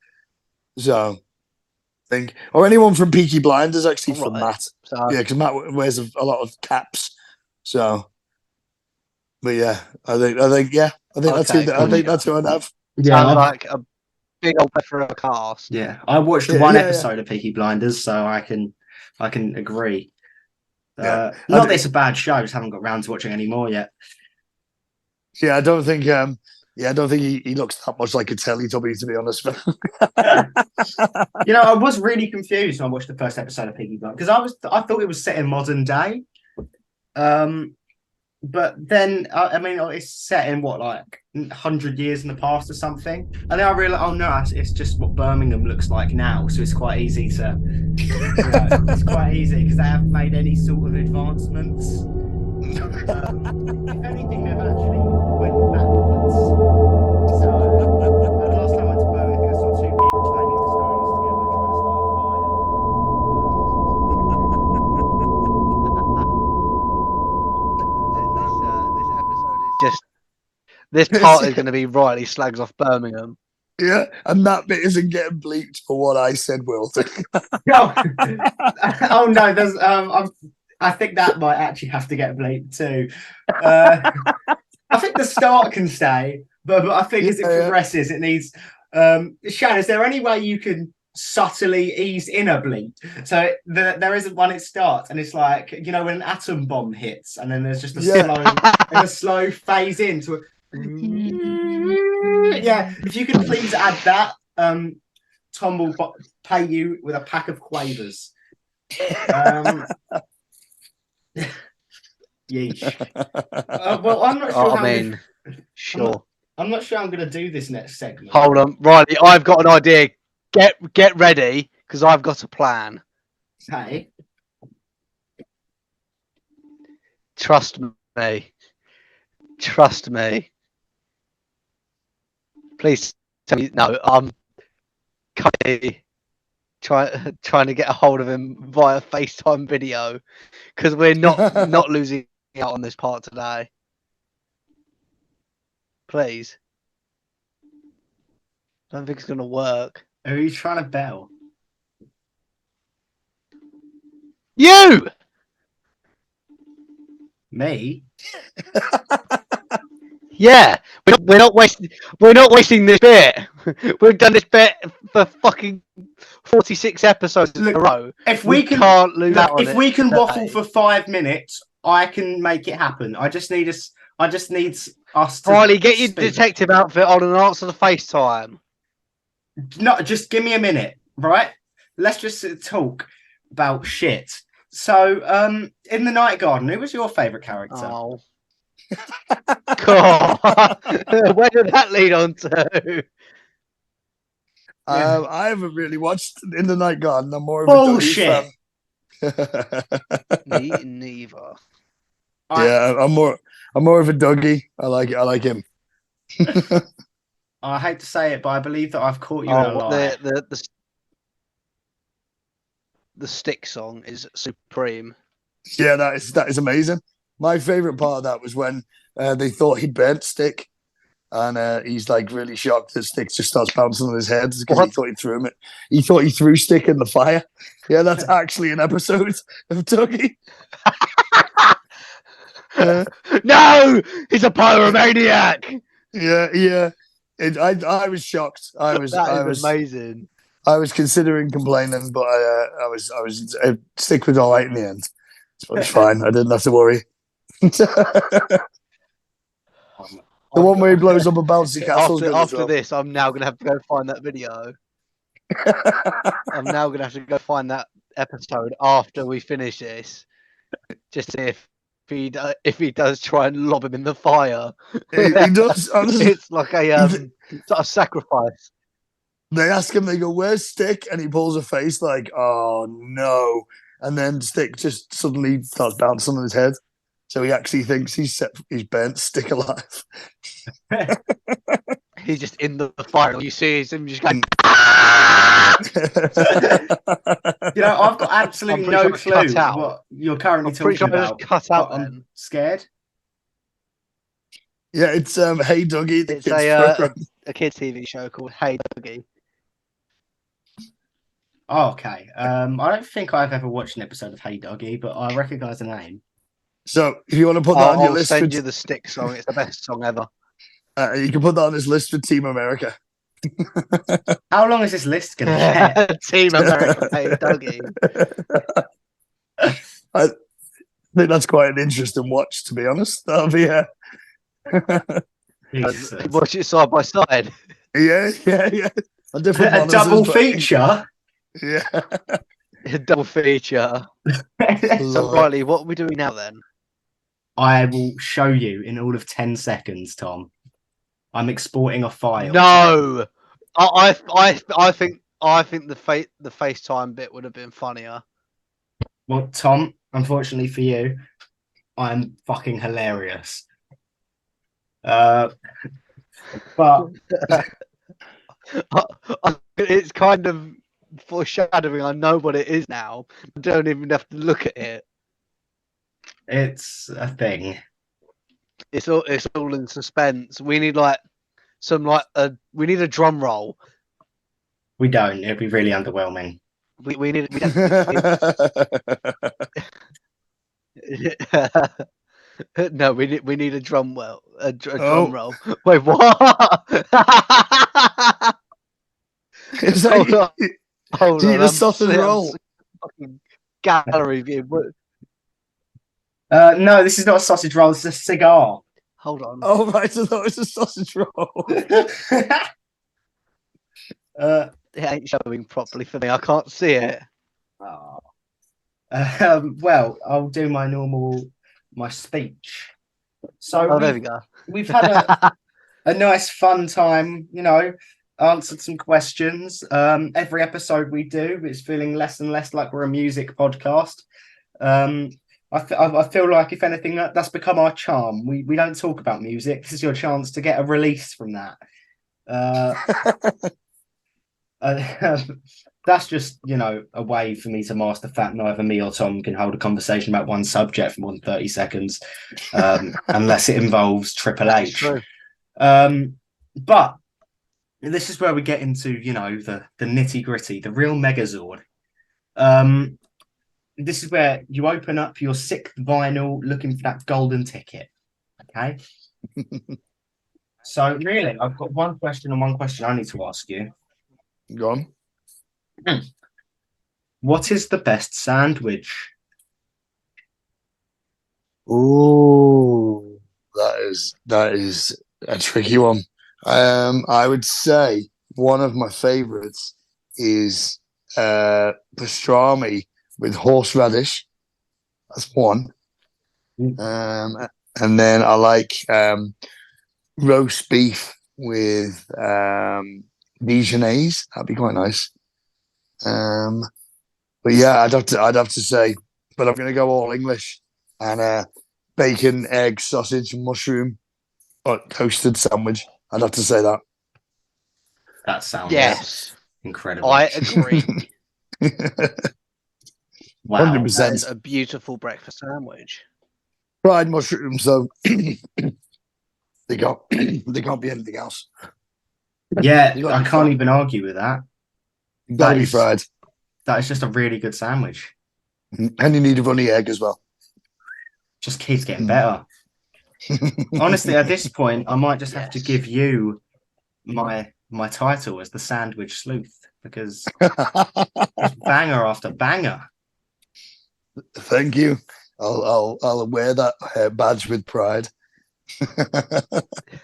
So I think, or anyone from Peaky Blinders actually from Matt. So, yeah, because Matt wears a lot of caps. So, but yeah, I think that's who that's who I'd have. Yeah, sounds like a big old plethora of cast. Yeah, I watched one episode of Peaky Blinders, so I can agree. Not that it's a bad show, I just haven't got round to watching any more yet. Yeah, I don't think he looks that much like a Teletubby, to be honest. I was really confused when I watched the first episode of Peaky Blinders because I thought it was set in modern day. But then, it's set in what, like 100 years in the past or something. And then I realized, oh no, it's just what Birmingham looks like now. So it's quite easy to, it's quite easy because they haven't made any sort of advancements. If anything, they've actually went backwards. So the last time I went to Birmingham, I think I saw two people banging stones together trying to start a fire. This part is going to be Riley slags off Birmingham. Yeah, and that bit isn't getting bleeped for what I said, Wilton. Oh no, there's I think that might actually have to get bleeped too. I think the start can stay, but I think as it progresses, it needs. Shan, is there any way you can subtly ease in a bleep? So there isn't one. It starts and it's like when an atom bomb hits, and then there's just a slow phase into it. Yeah, if you could please add that, Tom will pay you with a pack of quavers. Yeesh. Well, I'm not sure. Sure. I'm not sure I'm going to do this next segment. Hold on, Riley. I've got an idea. Get ready because I've got a plan. Hey. Trust me. Please tell me. No, I'm trying to get a hold of him via FaceTime video because we're not losing out on this part today. Please. Don't think it's going to work. Who are you trying to bell? You! Me? Yeah, we're not wasting this bit. We've done this bit for fucking 46 episodes in a row. If we can waffle for 5 minutes, I can make it happen. I just need us to Riley, get your detective outfit on and answer the FaceTime. No, just give me a minute, right? Let's just talk about shit. So, in the Night Garden, who was your favourite character? Oh. God. Where did that lead on to? I haven't really watched In the Night Garden. I'm more of bullshit. A Dougie fan. Me neither. Yeah, I'm more of a Dougie. I like him. I hate to say it, but I believe that I've caught you in a lie. The stick song is supreme. Yeah, that is amazing. My favourite part of that was when they thought he burnt Stick. and he's like really shocked that Stick just starts bouncing on his head because What? he thought he threw him. He thought he threw Stick in the fire. Yeah, that's actually an episode of Dougie. No, he's a pyromaniac. Yeah. I was shocked. I was amazing. I was considering complaining, but I was Stick was all right in the end. So it's fine. I didn't have to worry. The one where he blows up a bouncy castle. After this, I'm now gonna have to go find that video. I'm now gonna have to go find that episode after we finish this, just to see if he does try and lob him in the fire. He does. Honestly. It's like a sacrifice. They ask him, they go, "Where's Stick?" And he pulls a face like, "Oh no!" And then Stick just suddenly starts bouncing on his head. So he actually thinks he's burnt Stick alive. He's just in the fire. You see him just going. You know, I've got absolutely no clue what you're currently talking about. Cut out. I'm scared. Yeah, it's Hey Dougie. It's a kids' TV show called Hey Dougie. Oh, okay. I don't think I've ever watched an episode of Hey Dougie, but I recognise the name. So if you want to put that on your list, I'll send you the Stick song. It's the best song ever. You can put that on his list for Team America. How long is this list going to get? Team America, Hey Dougie. I think that's quite an interesting watch, to be honest. That'll be watch it side by side. Yeah. A double feature. Yeah. A double feature. So Riley, what are we doing now then? I will show you in all of 10 seconds, Tom. I'm exporting a file. No, I think the FaceTime bit would have been funnier. Well, Tom, unfortunately for you, I'm fucking hilarious. But it's kind of foreshadowing. I know what it is now. I don't even have to look at it. It's a thing. It's all in suspense. We need we need a drum roll. We don't. It'd be really underwhelming. We need no, we need a drum roll. Drum roll. Wait, what? It's like, hold do you on. need a sausage roll? Fucking gallery view. No, this is not a sausage roll. It's a cigar. Hold on. Oh right, I thought it was a sausage roll. It ain't showing properly for me. I can't see it. Oh. Well, I'll do my speech. So there we go. We've had a nice fun time, you know, answered some questions. Every episode we do is feeling less and less like we're a music podcast. I feel like, if anything, that's become our charm. We don't talk about music. This is your chance to get a release from that. That's just, you know, a way for me to master the fact neither me or Tom can hold a conversation about one subject for more than 30 seconds, unless it involves Triple H. But this is where we get into, you know, the nitty gritty, the real Megazord. This is where you open up your 6th vinyl looking for that golden ticket. Okay. So really, I've got one question and one question I need to ask you. Go on. What is the best sandwich? Ooh, that is a tricky one. I would say one of my favorites is pastrami with horseradish. That's one. And then I like roast beef with Dijonnaise. That'd be quite nice. But yeah, I'd have to say, but I'm gonna go all English and bacon, egg, sausage, mushroom, or toasted sandwich. I'd have to say that. That sounds incredible. I agree. Wow, 100%. That is a beautiful breakfast sandwich. Fried mushrooms, though. They They can't. They can't be anything else. Yeah, You gotta I be can't fried. even argue with that. You gotta That be is fried, that is just a really good sandwich. and you need a runny egg as well. Just keeps getting better. Honestly, at this point, I might just have to give you my title as the Sandwich Sleuth because just banger after banger. Thank you. I'll wear that badge with pride.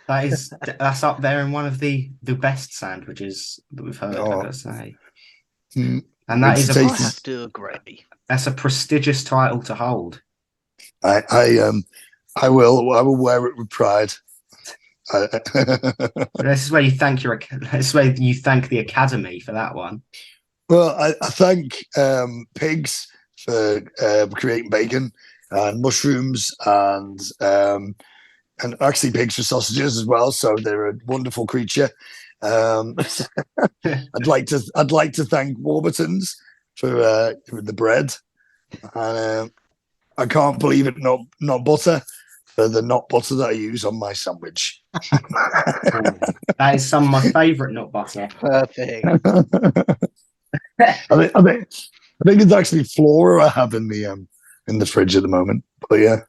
That's up there in one of the best sandwiches that we've heard, I gotta say. Mm, And that is I have to agree. That's a prestigious title to hold. I will wear it with pride. This is where you thank this is where you thank the Academy for that one. Well, I thank pigs for creating bacon and mushrooms and actually pigs for sausages as well. So they're a wonderful creature. I'd like to thank Warburtons for the bread, and I can't believe it not butter for the not butter that I use on my sandwich. That is some of my favourite nut butter. Perfect. I think it's actually flora I have in the fridge at the moment. But yeah.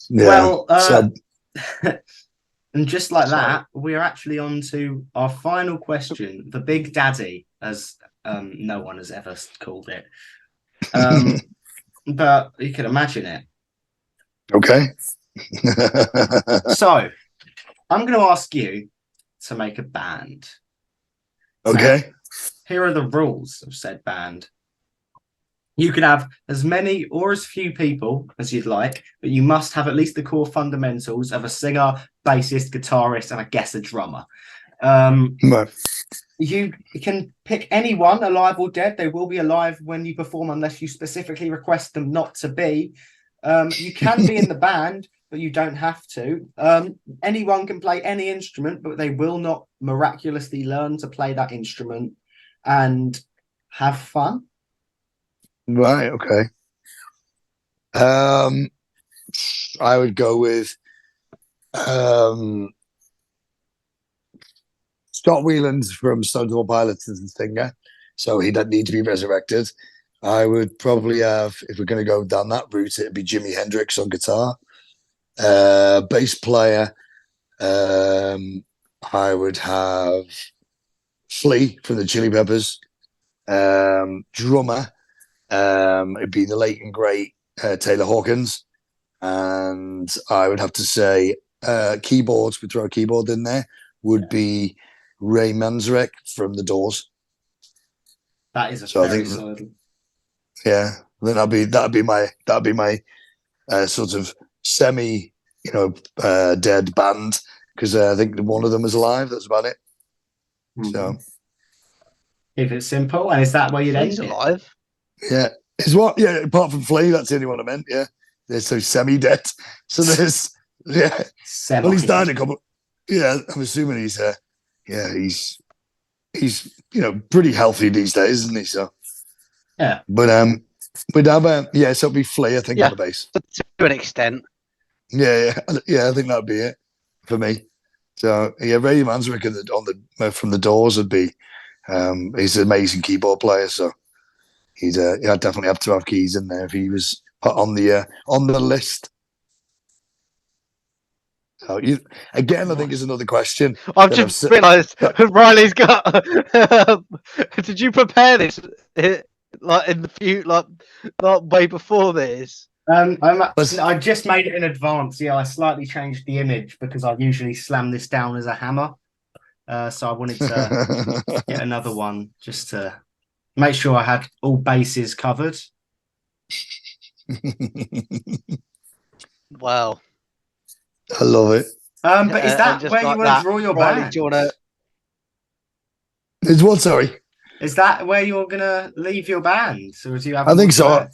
Yeah. Well, so, and just like that, we're actually on to our final question, the Big Daddy, as no one has ever called it. But you can imagine it. Okay. So, I'm going to ask you to make a band. Okay. Now, here are the rules of said band. You can have as many or as few people as you'd like, but you must have at least the core fundamentals of a singer, bassist, guitarist, and I guess a drummer. Right. You can pick anyone, alive or dead. They will be alive when you perform unless you specifically request them not to be. You can be in the band, but you don't have to. Anyone can play any instrument, but they will not miraculously learn to play that instrument and have fun. Right. Okay. I would go with Scott Weiland from Stone Temple Pilots as the singer, so he doesn't need to be resurrected. I would probably have, if we're going to go down that route, it'd be Jimi Hendrix on guitar. Bass player, I would have Flea from the Chili Peppers. Drummer, it'd be the late and great Taylor Hawkins. And I would have to say keyboards, we throw a keyboard in there, would be Ray Manzarek from The Doors. That is very solid. Yeah, then that'd be my sort of semi, dead band, because I think one of them is alive. That's about it. So if it's simple, and is that where you'd end it? Alive? Yeah, is what? Yeah, apart from Flea, that's the only one I meant. Yeah, they're so semi-dead. So there's well, he's died a couple. Yeah, I'm assuming he's pretty healthy these days, isn't he? So yeah, but we'd have so it'd be Flea, I think, on the bass to an extent. Yeah, I think that'd be it for me. So yeah, Ray Manzarek from the Doors would be. He's an amazing keyboard player, so he'd I'd definitely have to have keys in there if he was on the list. So I think is another question. I've just realised Riley's got. Did you prepare this like in the like way before this? I just made it in advance. Yeah, I slightly changed the image because I usually slam this down as a hammer. So I wanted to get another one just to make sure I had all bases covered. Wow. I love it. But is that where you want to draw your band? Do you want to... Is what? Sorry. Is that where you're gonna leave your band? Or do you have? I think so.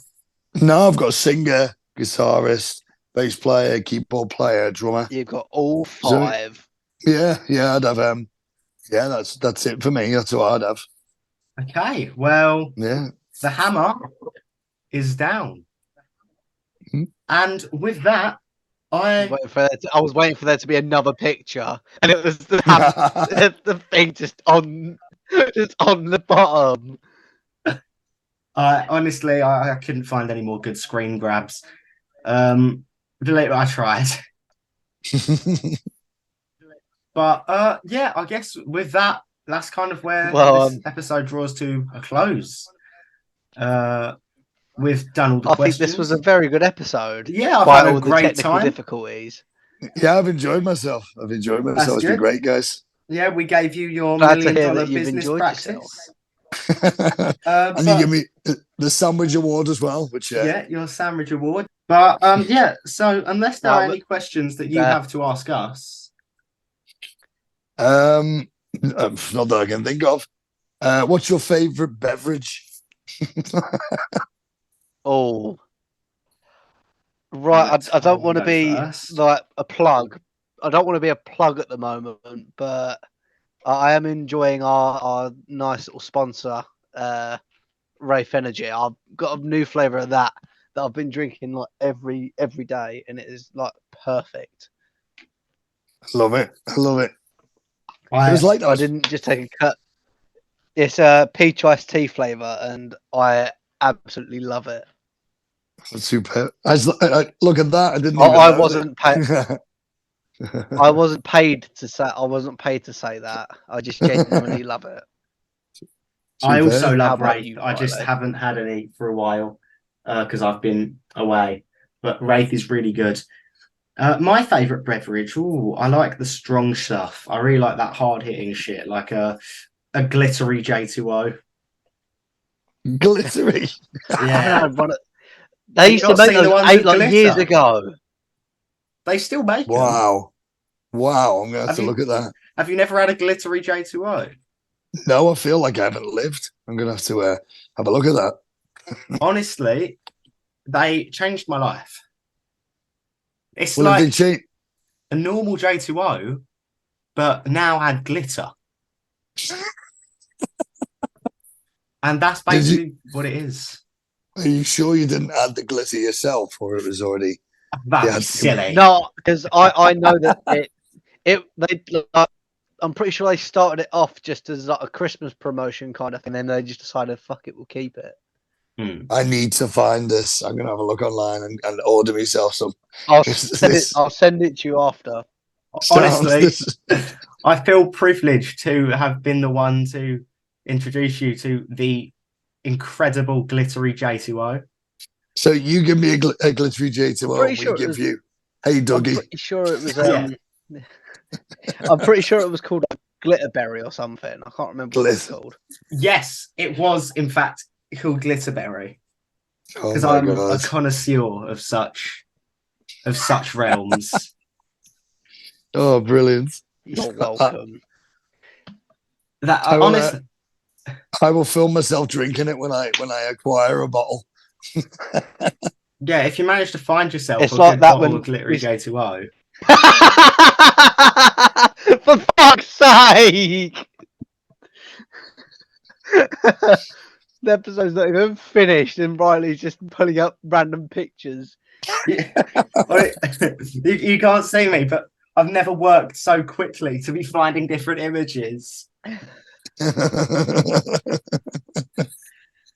No, I've got a singer, guitarist, bass player, keyboard player, drummer. You've got all five. So, yeah, I'd have. Yeah, that's it for me. That's what I'd have. Okay, well, yeah, the hammer is down, mm-hmm. And with that, I was waiting for there to be another picture, and it was the thing just on the bottom. Honestly, I couldn't find any more good screen grabs. I tried. But yeah, I guess with that, that's kind of where this episode draws to a close. We've done all the questions. I think this was a very good episode. Yeah, I've had a great time. Difficulties. Yeah, I've enjoyed myself. It's been great, guys. Yeah, we gave you your $1 million business practice. And you give me the sandwich award as well, which yeah, your sandwich award. But yeah, so unless there are any questions that you have to ask us, not that I can think of. What's your favorite beverage? Oh, right. I don't want to be like a plug. I don't want to be a plug at the moment, but I am enjoying our nice little sponsor, Wraith Energy. I've got a new flavour of that I've been drinking like every day, and it is like perfect. I love it. It was like I didn't just take a cut. It's a peach iced tea flavour, and I absolutely love it. That's super. Look at that. I wasn't paid. I wasn't paid to say. I wasn't paid to say that. I just genuinely love it. Super. I also love Wraith. I just haven't had any for a while because I've been away. But Wraith is really good. My favourite beverage. Ooh, I like the strong stuff. I really like that hard hitting shit, like a glittery J2O. Glittery. Yeah. They used to make those years ago. They still make them. Wow. I'm going to have to look at that. Have you never had a glittery J2O? No, I feel like I haven't lived. I'm going to have to have a look at that. Honestly, they changed my life. It's like a normal J2O, but now add glitter. And that's basically what it is. Are you sure you didn't add the glitter yourself, or it was already? That's silly. No, because I know that I'm pretty sure they started it off just as like a Christmas promotion kind of thing, and then they just decided, fuck it, we'll keep it. I need to find this. I'm gonna have a look online and order myself some. I'll send it to you after. Honestly, I feel privileged to have been the one to introduce you to the incredible glittery J2O. So you give me a glittery J2O, and we give you, hey Dougie. I'm pretty sure it was. I'm pretty sure it was called Glitterberry or something. I can't remember what it was called. Yes, it was in fact called Glitterberry. Because Oh I'm a connoisseur of such realms. Oh, brilliant! You're welcome. Honestly, I will film myself drinking it when I acquire a bottle. Yeah, if you manage to find yourself it's a like good that bottle of glittery J2O. For fuck's sake! The episode's not even finished, and Riley's just pulling up random pictures. You can't see me, but I've never worked so quickly to be finding different images. But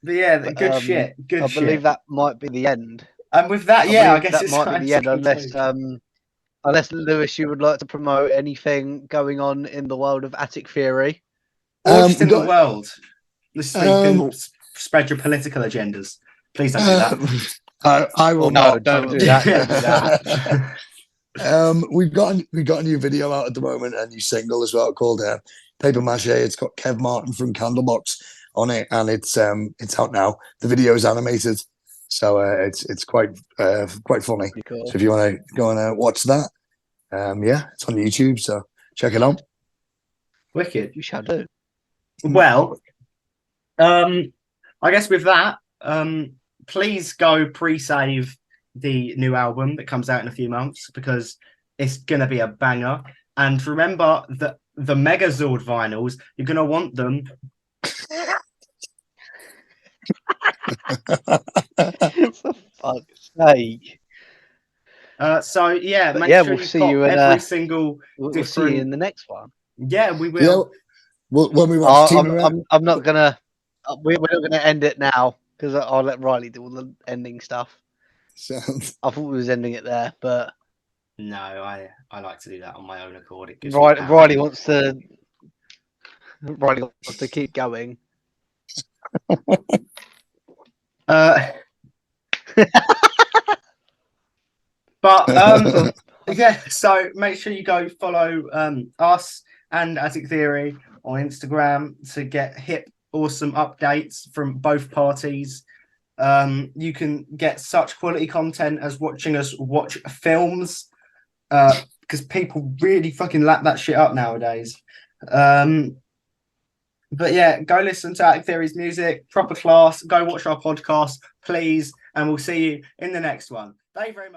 yeah, good shit. Good I shit. believe that might be the end. And with that, I guess that might be the end, unless Lewis, you would like to promote anything going on in the world of Attic Theory, or just in the world. Listen, spread your political agendas. Please don't do that. I will not. Don't do that. We've got a new video out at the moment, a new single as well called Paper Mache. It's got Kev Martin from Candlebox on it, and it's out now. The video is animated, so it's quite funny. Cool. So if you want to go and watch that, it's on YouTube. So check it out. Wicked. You shall do. Well, I guess with that, please go pre-save the new album that comes out in a few months because it's gonna be a banger. And remember that the Megazord vinyls, you're gonna want them. For fuck's sake. So yeah, But make yeah, sure we'll you've see got you in every single we'll see you in different. the next one. Yeah, we Yeah, will. when we watch Team Rep. I'm not gonna. We're not gonna end it now because I'll let Riley do all the ending stuff. Sounds. I thought we was ending it there, but No, I like to do that on my own accord. It gives me power. Riley wants to. Riley wants to keep going. But yeah, so make sure you go follow us and Attic Theory on Instagram to get hip, awesome updates from both parties. You can get such quality content as watching us watch films, because people really fucking lap that shit up nowadays. But yeah, go listen to Attic Theory's music, proper class. Go watch our podcast, please, and we'll see you in the next one. Thank you very much.